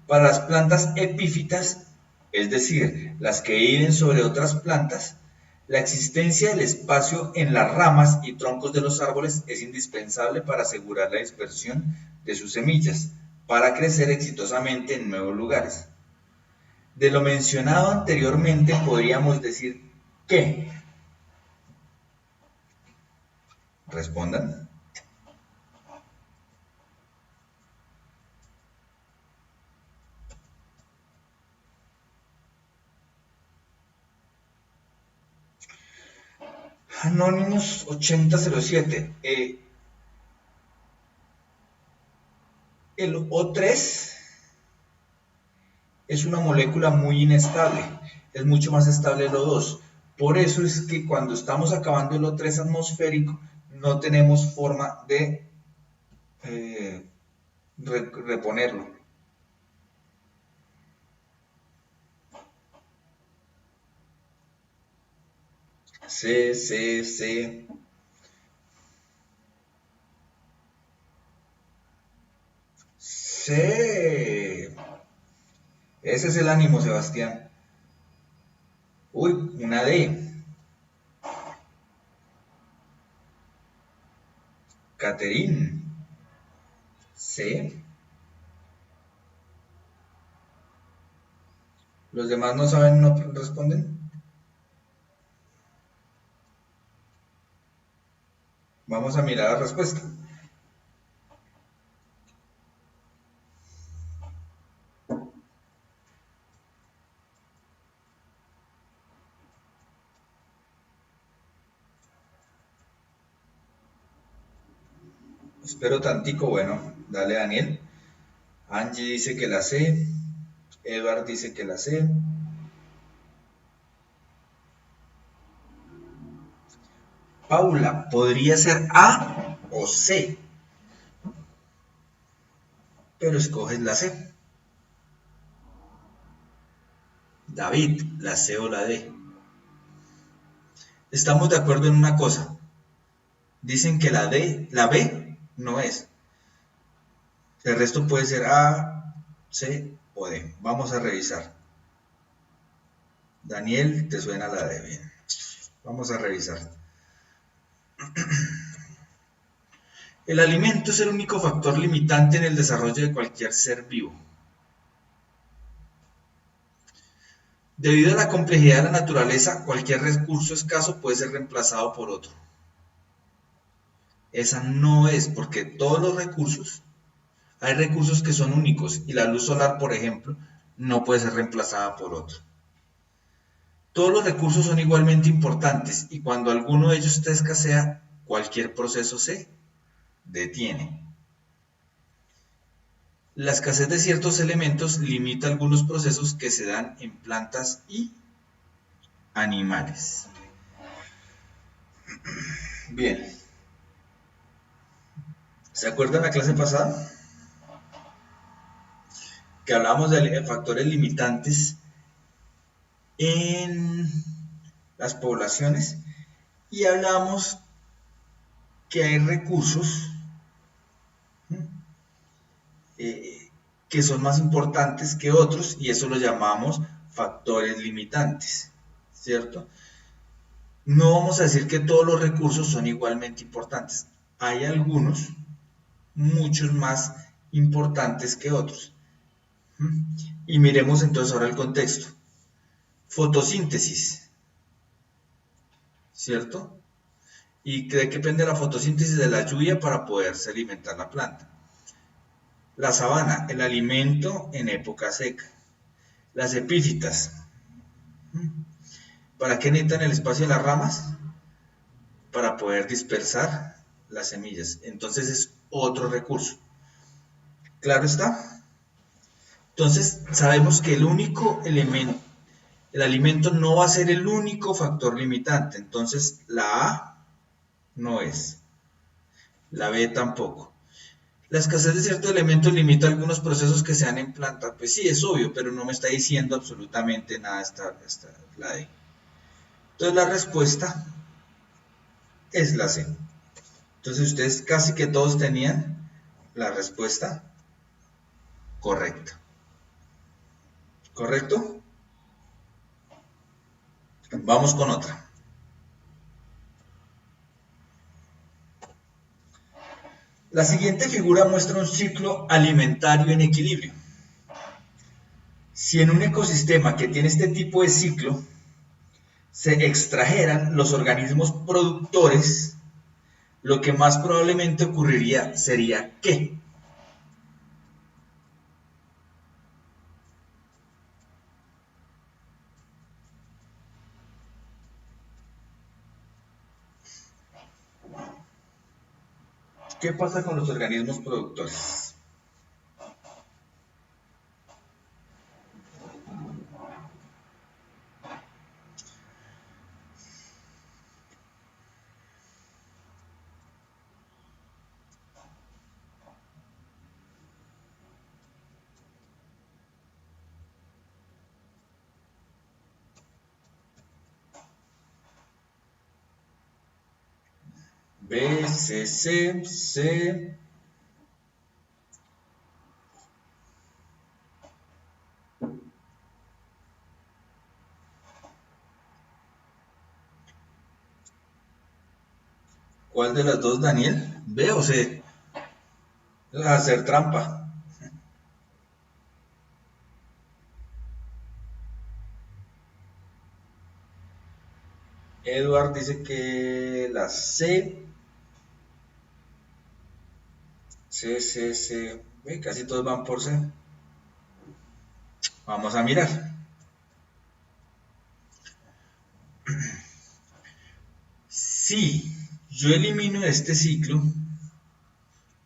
Para las plantas epífitas, es decir, las que viven sobre otras plantas, la existencia del espacio en las ramas y troncos de los árboles es indispensable para asegurar la dispersión de sus semillas, para crecer exitosamente en nuevos lugares. De lo mencionado anteriormente podríamos decir que, respondan, Anonymous 8007, el O3 es una molécula muy inestable, es mucho más estable el O2. Por eso es que cuando estamos acabando el O3 atmosférico, no tenemos forma de reponerlo. C, C, C. C. Ese es el ánimo, Sebastián. Uy, una D. Caterín. C. ¿Los demás no saben, no responden? Vamos a mirar la respuesta. Espero tantico, bueno, dale Daniel. Angie dice que la C. Edward dice que la C. Paula, podría ser A o C, pero escoges la C. David, la C o la D. Estamos de acuerdo en una cosa. Dicen que la B no es. El resto puede ser A, C o D. Vamos a revisar. Daniel, te suena la D. Bien. Vamos a revisar. El alimento es el único factor limitante en el desarrollo de cualquier ser vivo. Debido a la complejidad de la naturaleza, cualquier recurso escaso puede ser reemplazado por otro. Esa no es, porque todos los recursos, hay recursos que son únicos y la luz solar, por ejemplo, no puede ser reemplazada por otro. Todos los recursos son igualmente importantes y cuando alguno de ellos te escasea, cualquier proceso se detiene. La escasez de ciertos elementos limita algunos procesos que se dan en plantas y animales. Bien. ¿Se acuerdan la clase pasada? Que hablábamos de factores limitantes en las poblaciones y hablamos que hay recursos que son más importantes que otros y eso lo llamamos factores limitantes, ¿cierto? No vamos a decir que todos los recursos son igualmente importantes. Hay algunos, muchos más importantes que otros. Y miremos entonces ahora el contexto. Fotosíntesis, ¿cierto? ¿Y de qué depende la fotosíntesis? De la lluvia para poderse alimentar la planta. La sabana, el alimento en época seca. Las epífitas, ¿para qué necesitan el espacio de las ramas? Para poder dispersar las semillas. Entonces es otro recurso. ¿Claro está? Entonces sabemos que el único elemento, el alimento no va a ser el único factor limitante. Entonces la A no es. La B tampoco. La escasez de ciertos elementos limita algunos procesos que se dan en planta. Pues sí, es obvio, pero no me está diciendo absolutamente nada esta la D. Entonces la respuesta es la C. Entonces ustedes casi que todos tenían la respuesta correcta. ¿Correcto? Vamos con otra. La siguiente figura muestra un ciclo alimentario en equilibrio. Si en un ecosistema que tiene este tipo de ciclo se extrajeran los organismos productores, lo que más probablemente ocurriría sería ¿qué? ¿Qué pasa con los organismos productores? B, C, C, C. ¿Cuál de las dos, Daniel? ¿B o C? Es hacer trampa. Edward dice que la C. C, C, C. Casi todos van por C. Vamos a mirar. Si yo elimino de este ciclo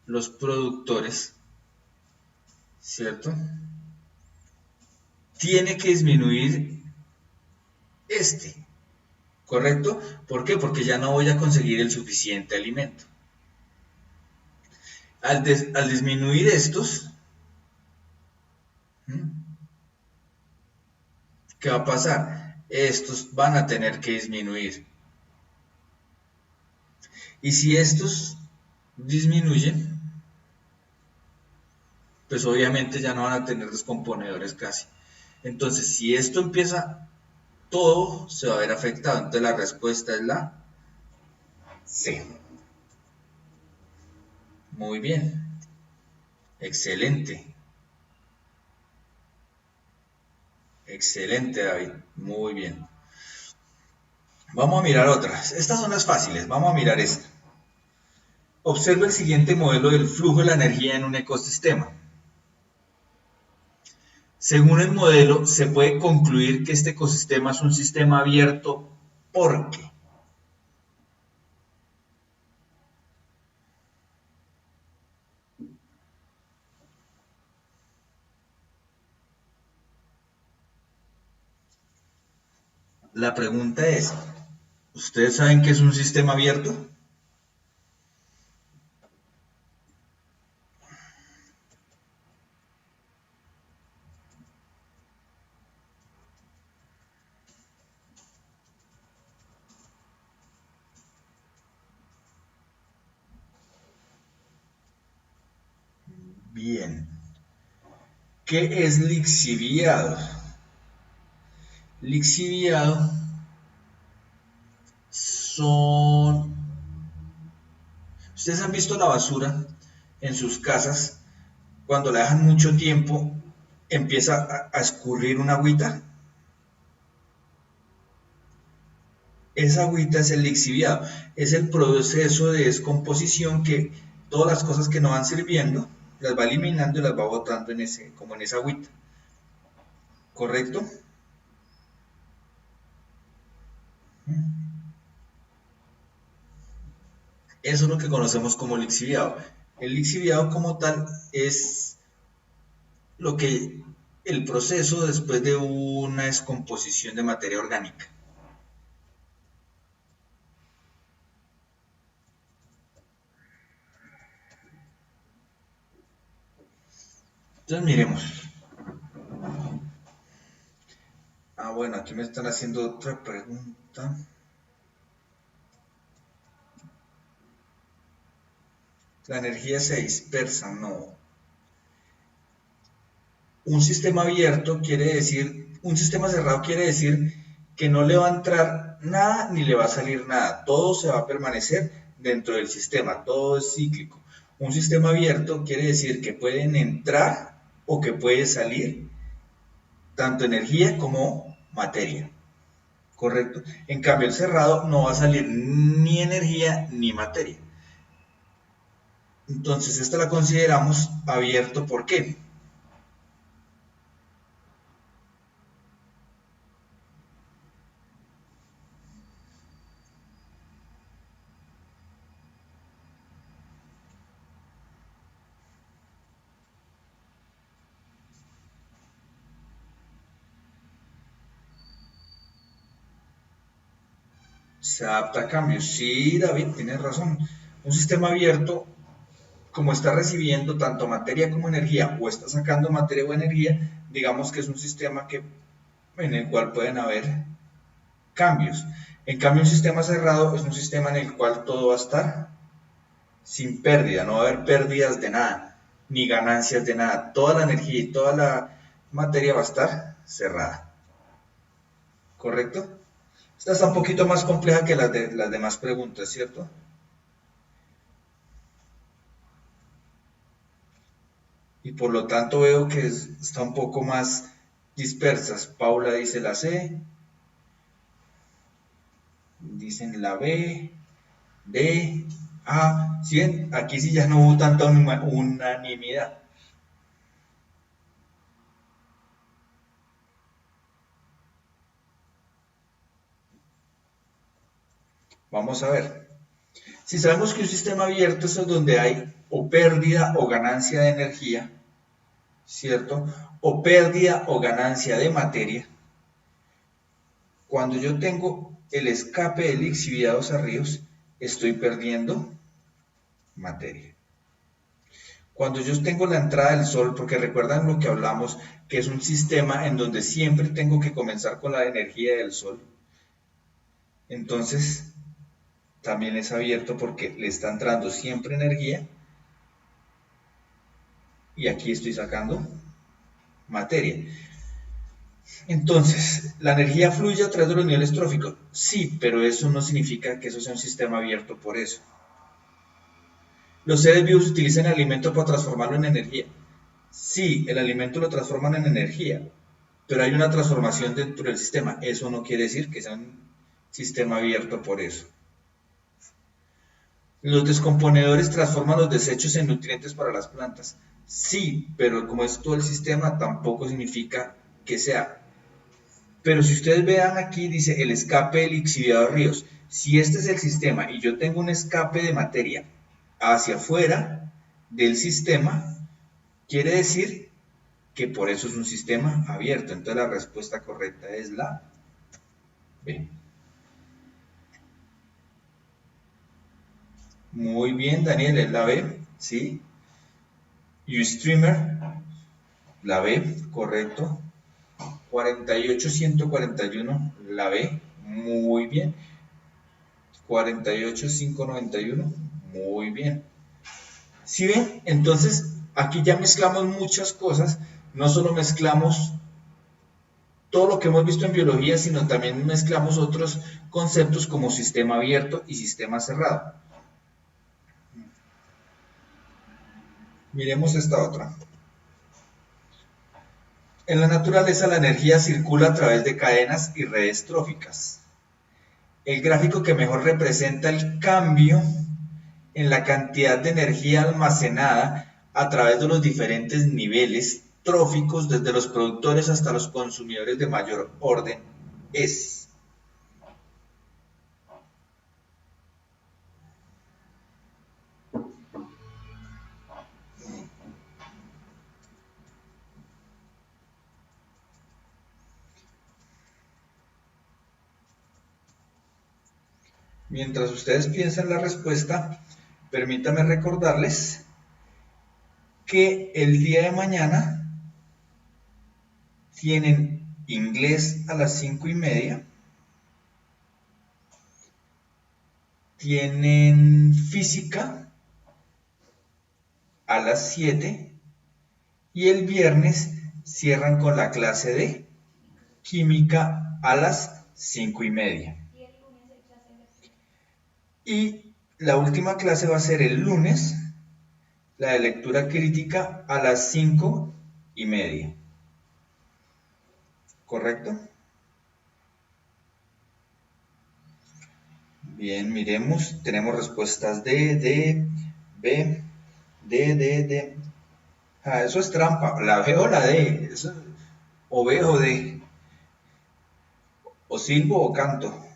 los productores, ¿cierto? Tiene que disminuir este, ¿correcto? ¿Por qué? Porque ya no voy a conseguir el suficiente alimento. Al disminuir estos, ¿qué va a pasar? Estos van a tener que disminuir. Y si estos disminuyen, pues obviamente ya no van a tener descomponedores casi. Entonces, si esto empieza, todo se va a ver afectado. Entonces la respuesta es la C. Muy bien. Excelente. Excelente, David. Muy bien. Vamos a mirar otras. Estas son las fáciles. Vamos a mirar esta. Observa el siguiente modelo del flujo de la energía en un ecosistema. Según el modelo, se puede concluir que este ecosistema es un sistema abierto porque la pregunta es, ¿ustedes saben qué es un sistema abierto? Bien. ¿Qué es lixiviado? Lixiviado son... ¿Ustedes han visto la basura en sus casas? Cuando la dejan mucho tiempo, empieza a escurrir una agüita. Esa agüita es el lixiviado. Es el proceso de descomposición que todas las cosas que no van sirviendo, las va eliminando y las va botando en ese, como en esa agüita. ¿Correcto? Eso es lo que conocemos como lixiviado. El lixiviado como tal es lo que el proceso después de una descomposición de materia orgánica. Entonces miremos. Bueno, aquí me están haciendo otra pregunta. La energía se dispersa, no. Un sistema abierto quiere decir, un sistema cerrado quiere decir que no le va a entrar nada ni le va a salir nada. Todo se va a permanecer dentro del sistema, todo es cíclico. Un sistema abierto quiere decir que pueden entrar o que puede salir tanto energía como materia. ¿Correcto? En cambio, el cerrado no va a salir ni energía ni materia. Entonces, esta la consideramos abierto. ¿Por qué? Se adapta a cambios. Sí, David, tienes razón. Un sistema abierto, como está recibiendo tanto materia como energía, o está sacando materia o energía, digamos que es un sistema en el cual pueden haber cambios. En cambio, un sistema cerrado es un sistema en el cual todo va a estar sin pérdida, no va a haber pérdidas de nada, ni ganancias de nada. Toda la energía y toda la materia va a estar cerrada. ¿Correcto? Esta está un poquito más compleja que las demás preguntas, ¿cierto? Y por lo tanto veo que está un poco más dispersas. Paula dice la C, dicen la B, D, A. ¿Sí? Aquí sí ya no hubo tanta unanimidad. Vamos a ver. Si sabemos que un sistema abierto es donde hay o pérdida o ganancia de energía, ¿cierto? O pérdida o ganancia de materia. Cuando yo tengo el escape de lixiviados a ríos, estoy perdiendo materia. Cuando yo tengo la entrada del sol, porque recuerdan lo que hablamos, que es un sistema en donde siempre tengo que comenzar con la energía del sol, entonces también es abierto porque le está entrando siempre energía y aquí estoy sacando materia. Entonces, ¿la energía fluye a través de los niveles tróficos? Sí, pero eso no significa que eso sea un sistema abierto por eso. ¿Los seres vivos utilizan el alimento para transformarlo en energía? Sí, el alimento lo transforman en energía, pero hay una transformación dentro del sistema. Eso no quiere decir que sea un sistema abierto por eso. ¿Los descomponedores transforman los desechos en nutrientes para las plantas? Sí, pero como es todo el sistema, tampoco significa que sea. Pero si ustedes vean aquí, dice el escape de lixiviado de ríos. Si este es el sistema y yo tengo un escape de materia hacia afuera del sistema, quiere decir que por eso es un sistema abierto. Entonces la respuesta correcta es la B. Muy bien, Daniel, es la B, ¿sí? Ustreamer, la B, correcto. 48141, la B, muy bien. 48591, muy bien. ¿Sí ven? Entonces, aquí ya mezclamos muchas cosas, no solo mezclamos todo lo que hemos visto en biología, sino también mezclamos otros conceptos como sistema abierto y sistema cerrado. Miremos esta otra. En la naturaleza la energía circula a través de cadenas y redes tróficas. El gráfico que mejor representa el cambio en la cantidad de energía almacenada a través de los diferentes niveles tróficos desde los productores hasta los consumidores de mayor orden es. Mientras ustedes piensan la respuesta, permítanme recordarles que el día de mañana tienen inglés a las 5:30, tienen física a las 7 y el viernes cierran con la clase de química a las 5:30. Y la última clase va a ser el lunes, la de lectura crítica a las 5:30. ¿Correcto? Bien, miremos. Tenemos respuestas D, B, D. Ah, eso es trampa. La B o la D. Eso, o B o D. O silbo o canto.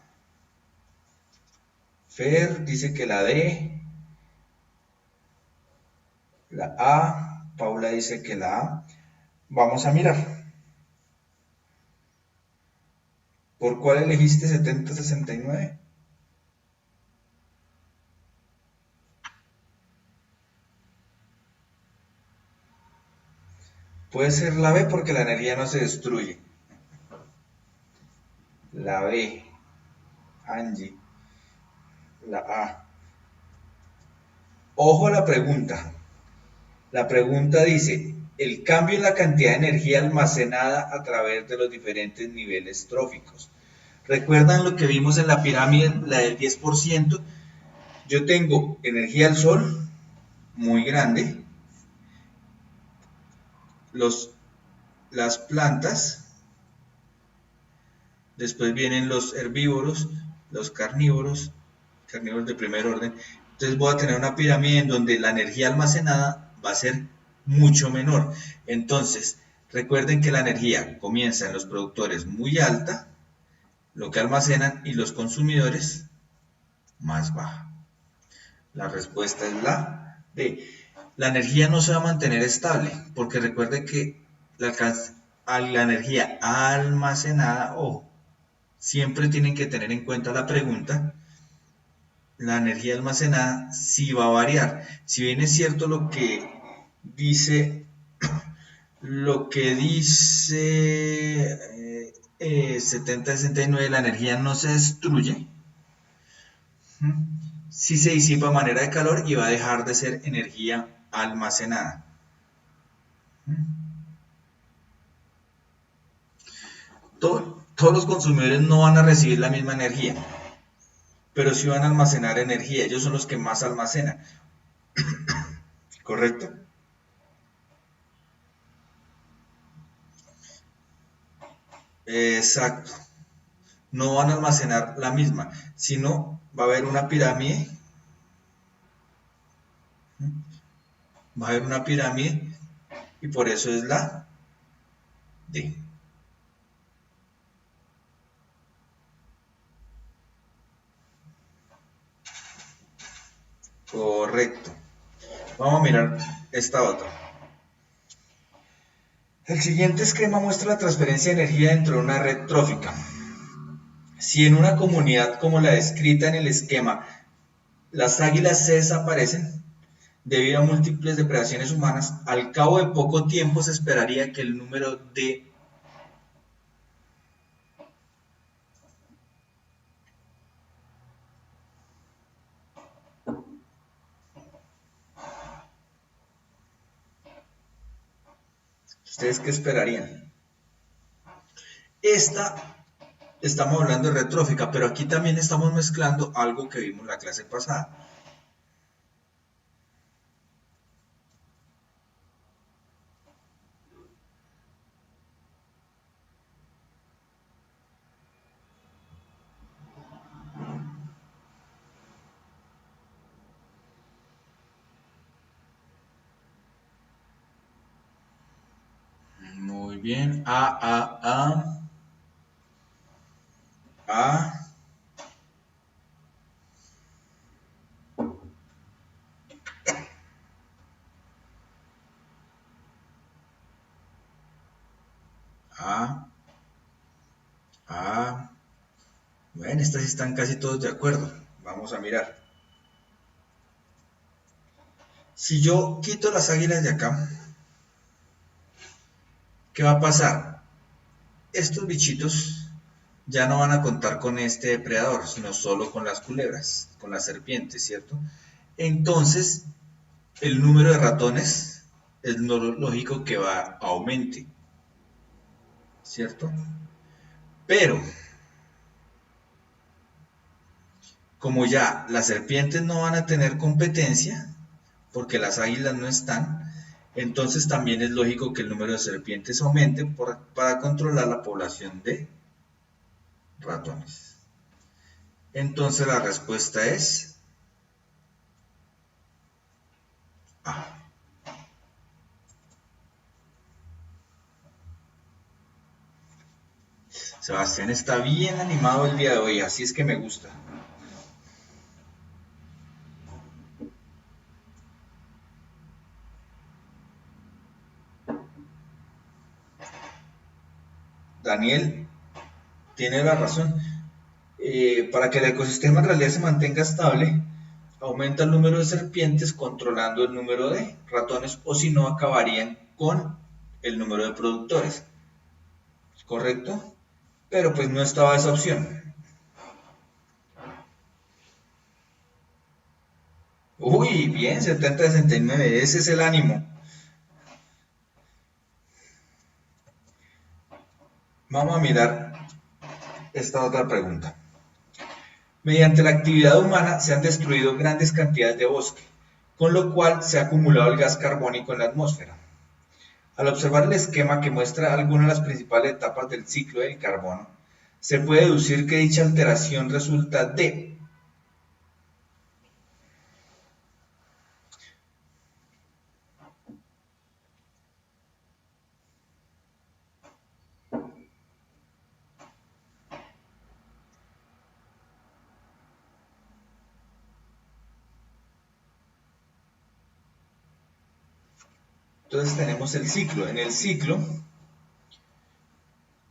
Fer dice que la D. La A. Paula dice que la A. Vamos a mirar. ¿Por cuál elegiste 7069? Puede ser la B porque la energía no se destruye. La B. Angie. La A. Ojo a la pregunta. La pregunta dice, el cambio en la cantidad de energía almacenada a través de los diferentes niveles tróficos. ¿Recuerdan lo que vimos en la pirámide, la del 10%? Yo tengo energía del sol, muy grande, las plantas, después vienen los herbívoros, los carnívoros de primer orden. Entonces voy a tener una pirámide en donde la energía almacenada va a ser mucho menor. Entonces, recuerden que la energía comienza en los productores muy alta, lo que almacenan, y los consumidores más baja. La respuesta es la D. La energía no se va a mantener estable, porque recuerden que la energía almacenada, siempre tienen que tener en cuenta la pregunta, la energía almacenada sí va a variar. Si bien es cierto lo que dice lo que dice 70-69, la energía no se destruye, si se disipa a manera de calor y va a dejar de ser energía almacenada. Todos los consumidores no van a recibir la misma energía, pero sí van a almacenar energía. Ellos son los que más almacenan. ¿Correcto? Exacto. No van a almacenar la misma, sino va a haber una pirámide. Va a haber una pirámide y por eso es la D. Correcto. Vamos a mirar esta otra. El siguiente esquema muestra la transferencia de energía dentro de una red trófica. Si en una comunidad como la descrita en el esquema, las águilas se desaparecen debido a múltiples depredaciones humanas, al cabo de poco tiempo se esperaría que el número de ¿Ustedes qué esperarían? Estamos hablando de red trófica, pero aquí también estamos mezclando algo que vimos en la clase pasada. Muy bien. A. Bueno, estas están casi todos de acuerdo. Vamos a mirar. Si yo quito las águilas de acá, ¿qué va a pasar? Estos bichitos ya no van a contar con este depredador, sino solo con las culebras, con las serpientes, ¿cierto? Entonces, el número de ratones es lógico que aumente, ¿cierto? Pero, como ya las serpientes no van a tener competencia, porque las águilas no están, entonces también es lógico que el número de serpientes aumente para controlar la población de ratones. Entonces la respuesta es A. Sebastián está bien animado el día de hoy, así es que me gusta. Daniel tiene la razón. Para que el ecosistema en realidad se mantenga estable, aumenta el número de serpientes controlando el número de ratones, o si no acabarían con el número de productores. ¿Correcto? Pero pues no estaba esa opción. Uy, bien, 70-69, ese es el ánimo. Vamos a mirar esta otra pregunta. Mediante la actividad humana se han destruido grandes cantidades de bosque, con lo cual se ha acumulado el gas carbónico en la atmósfera. Al observar el esquema que muestra algunas de las principales etapas del ciclo del carbono, se puede deducir que dicha alteración resulta de Entonces tenemos el ciclo. En el ciclo,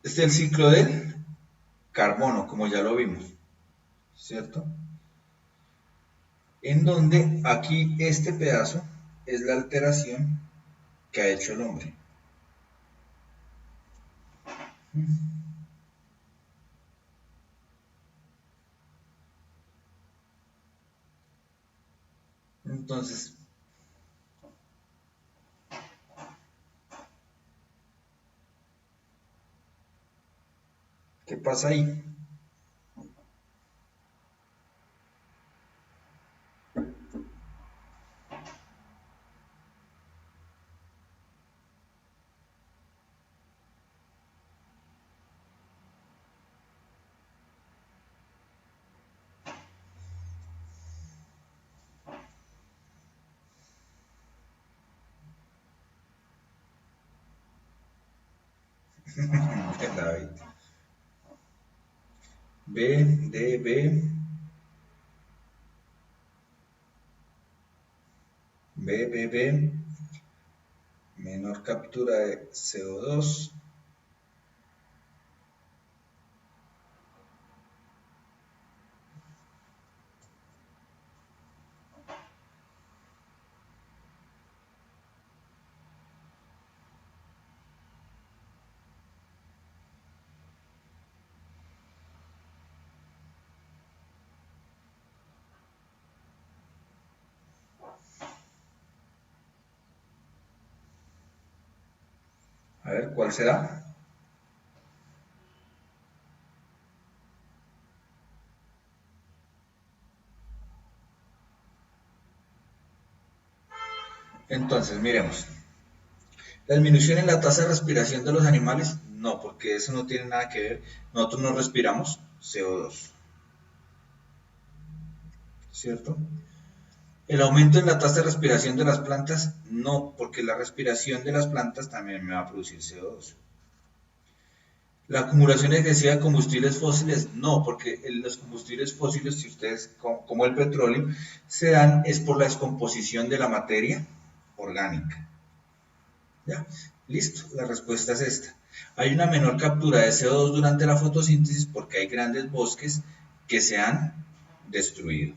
este es el ciclo del carbono, como ya lo vimos, ¿cierto? En donde aquí este pedazo es la alteración que ha hecho el hombre. Entonces, ¿qué pasa ahí? David. B, D, B, B, B, B, menor captura de CO2. A ver, ¿cuál será? Entonces, miremos. La disminución en la tasa de respiración de los animales, no, porque eso no tiene nada que ver. Nosotros no respiramos CO2, ¿cierto? El aumento en la tasa de respiración de las plantas, no, porque la respiración de las plantas también me va a producir CO2. La acumulación excesiva de combustibles fósiles, no, porque los combustibles fósiles, si ustedes, como el petróleo, se dan es por la descomposición de la materia orgánica. ¿Ya? Listo, la respuesta es esta. Hay una menor captura de CO2 durante la fotosíntesis porque hay grandes bosques que se han destruido.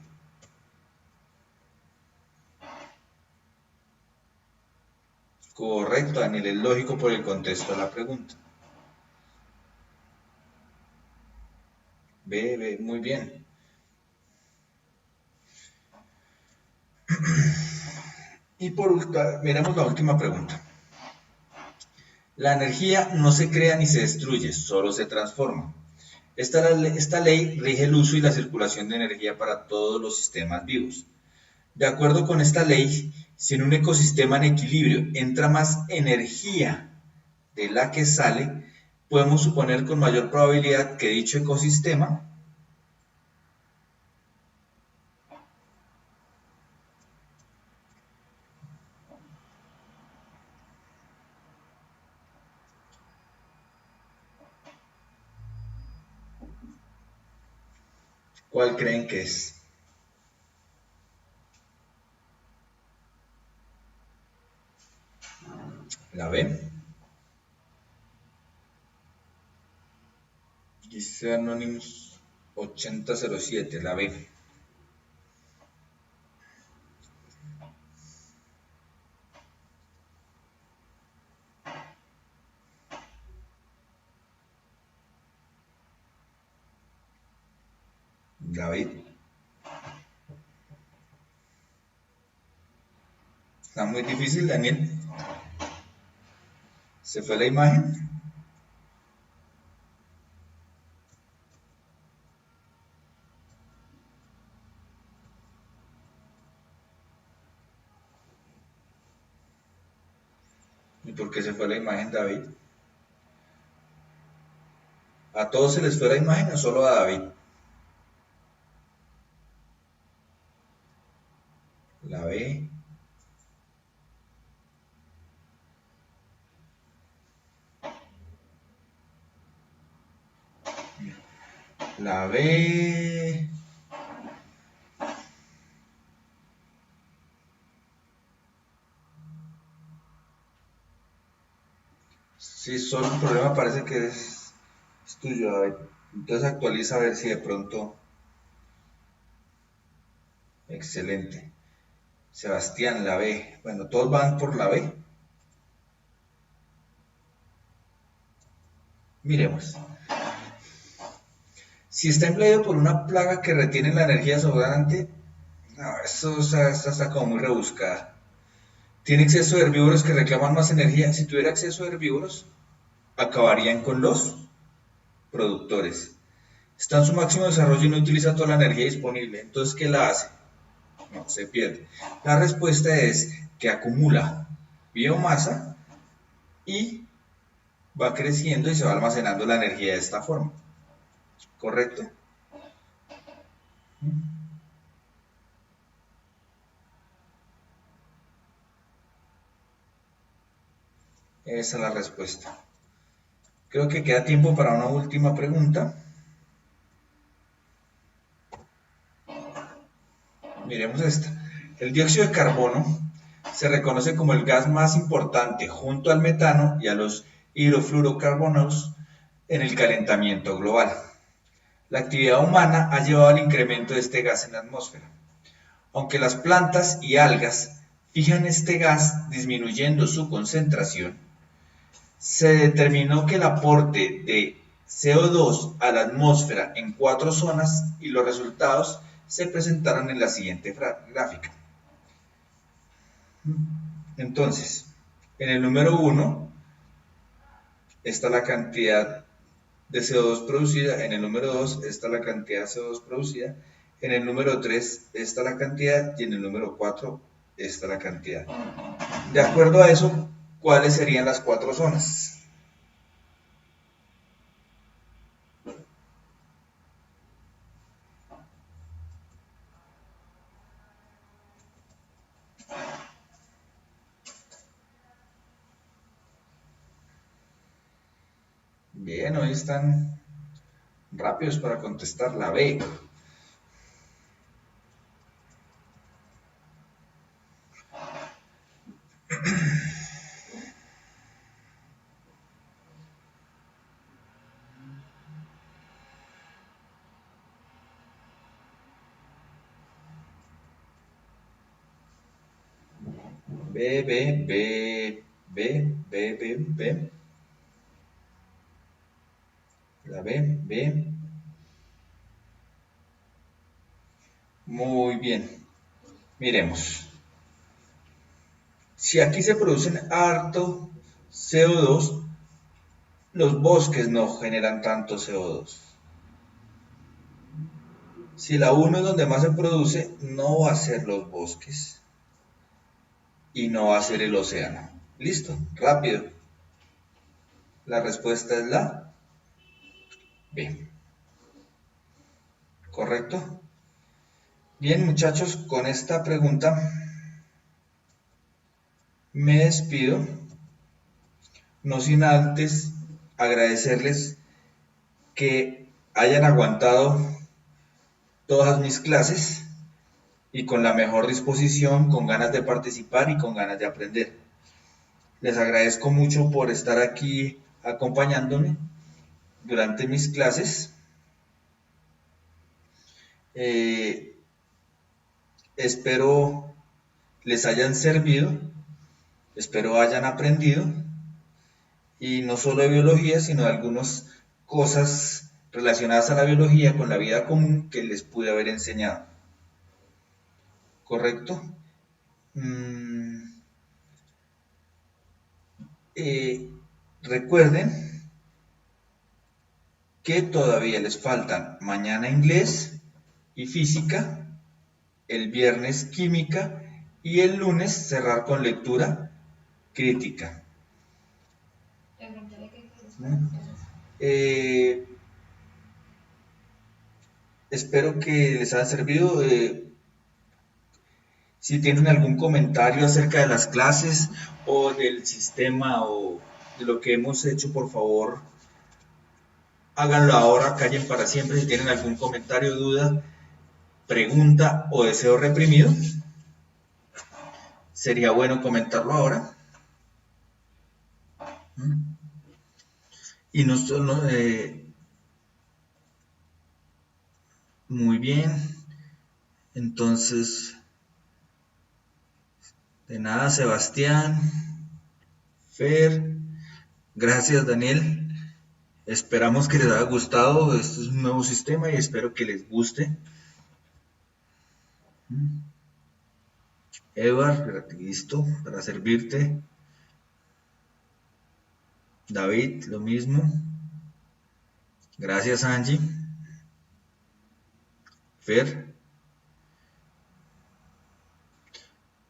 Correcto, Daniel, es lógico por el contexto de la pregunta. Ve, muy bien. Y por último, miremos la última pregunta. La energía no se crea ni se destruye, solo se transforma. Esta ley rige el uso y la circulación de energía para todos los sistemas vivos. De acuerdo con esta ley, si en un ecosistema en equilibrio entra más energía de la que sale, podemos suponer con mayor probabilidad que dicho ecosistema, ¿cuál creen que es? ¿La B? Dice Anonymous 8007, la B. David. Está muy difícil, Daniel. ¿Se fue la imagen? ¿Y por qué se fue la imagen, David? ¿A todos se les fue la imagen o solo a David? La B. La B. Sí, solo el problema parece que es tuyo, David. Entonces actualiza a ver si de pronto. Excelente. Sebastián, la B. Bueno, todos van por la B. Miremos. Si está empleado por una plaga que retiene la energía sobrante, no, esta está como muy rebuscada. Tiene exceso de herbívoros que reclaman más energía. Si tuviera exceso de herbívoros, acabarían con los productores. Está en su máximo desarrollo y no utiliza toda la energía disponible. Entonces, ¿qué la hace? No, se pierde. La respuesta es que acumula biomasa y va creciendo y se va almacenando la energía de esta forma. ¿Correcto? Esa es la respuesta. Creo que queda tiempo para una última pregunta. Miremos esta. El dióxido de carbono se reconoce como el gas más importante junto al metano y a los hidrofluorocarbonos en el calentamiento global. La actividad humana ha llevado al incremento de este gas en la atmósfera. Aunque las plantas y algas fijan este gas disminuyendo su concentración, se determinó que el aporte de CO2 a la atmósfera en 4 zonas y los resultados se presentaron en la siguiente gráfica. Entonces, en el número 1 está la cantidad de CO2 producida, en el número 2 está la cantidad de CO2 producida, en el número 3 está la cantidad y en el número 4 está la cantidad. De acuerdo a eso, ¿cuáles serían las 4 zonas? Bien, hoy están rápidos para contestar la B. B, B, B, B, B, B, B. La B, B. Muy bien. Miremos. Si aquí se producen harto CO2, los bosques no generan tanto CO2. Si la 1 es donde más se produce, no va a ser los bosques y no va a ser el océano. Listo, rápido. La respuesta es la B. ¿Correcto? Bien, muchachos, con esta pregunta me despido, no sin antes agradecerles que hayan aguantado todas mis clases y con la mejor disposición, con ganas de participar y con ganas de aprender. Les agradezco mucho por estar aquí acompañándome durante mis clases. Espero les hayan servido, espero hayan aprendido, y no solo de biología, sino de algunas cosas relacionadas a la biología con la vida común que les pude haber enseñado. ¿Correcto? Recuerden que todavía les faltan mañana inglés y física, el viernes química y el lunes cerrar con lectura crítica. Espero que les haya servido. Si tienen algún comentario acerca de las clases o del sistema o de lo que hemos hecho, por favor, háganlo ahora, callen para siempre. Si tienen algún comentario, duda, pregunta o deseo reprimido, sería bueno comentarlo ahora. Y no solo, muy bien. Entonces, de nada, Sebastián, Fer, gracias, Daniel. Esperamos que les haya gustado. Este es un nuevo sistema y espero que les guste. Edward, listo, para servirte. David, lo mismo. Gracias, Angie. Fer.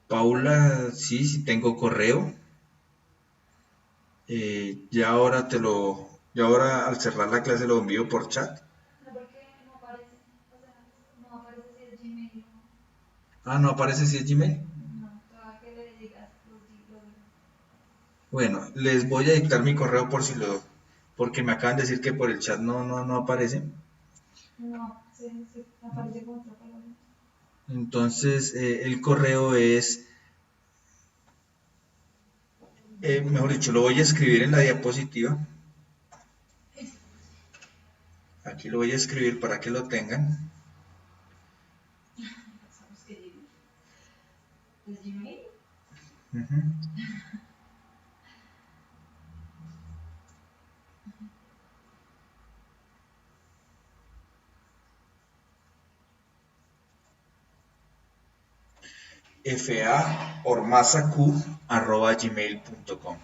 Paula, sí, sí tengo correo. Ya ahora al cerrar la clase lo envío por chat. No, porque no aparece, o sea, no aparece si es Gmail o Ah, no aparece si es Gmail. no, toda que le digas los. Bueno, les voy a dictar mi correo porque me acaban de decir que por el chat no aparece. No, se aparece con otra palabra. Entonces, el correo es, mejor dicho, lo voy a escribir en la diapositiva. Aquí lo voy a escribir para que lo tengan. ¿Sabes qué? ¿Es Gmail? Ujú. faormazaq@gmail.com.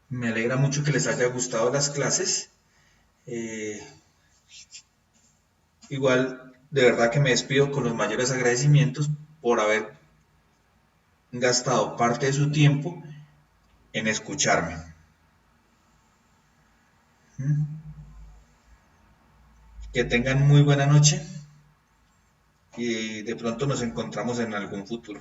Me alegra mucho que les haya gustado las clases. Eh, Igual, de verdad que me despido con los mayores agradecimientos por haber gastado parte de su tiempo en escucharme. Que tengan muy buena noche y de pronto nos encontramos en algún futuro.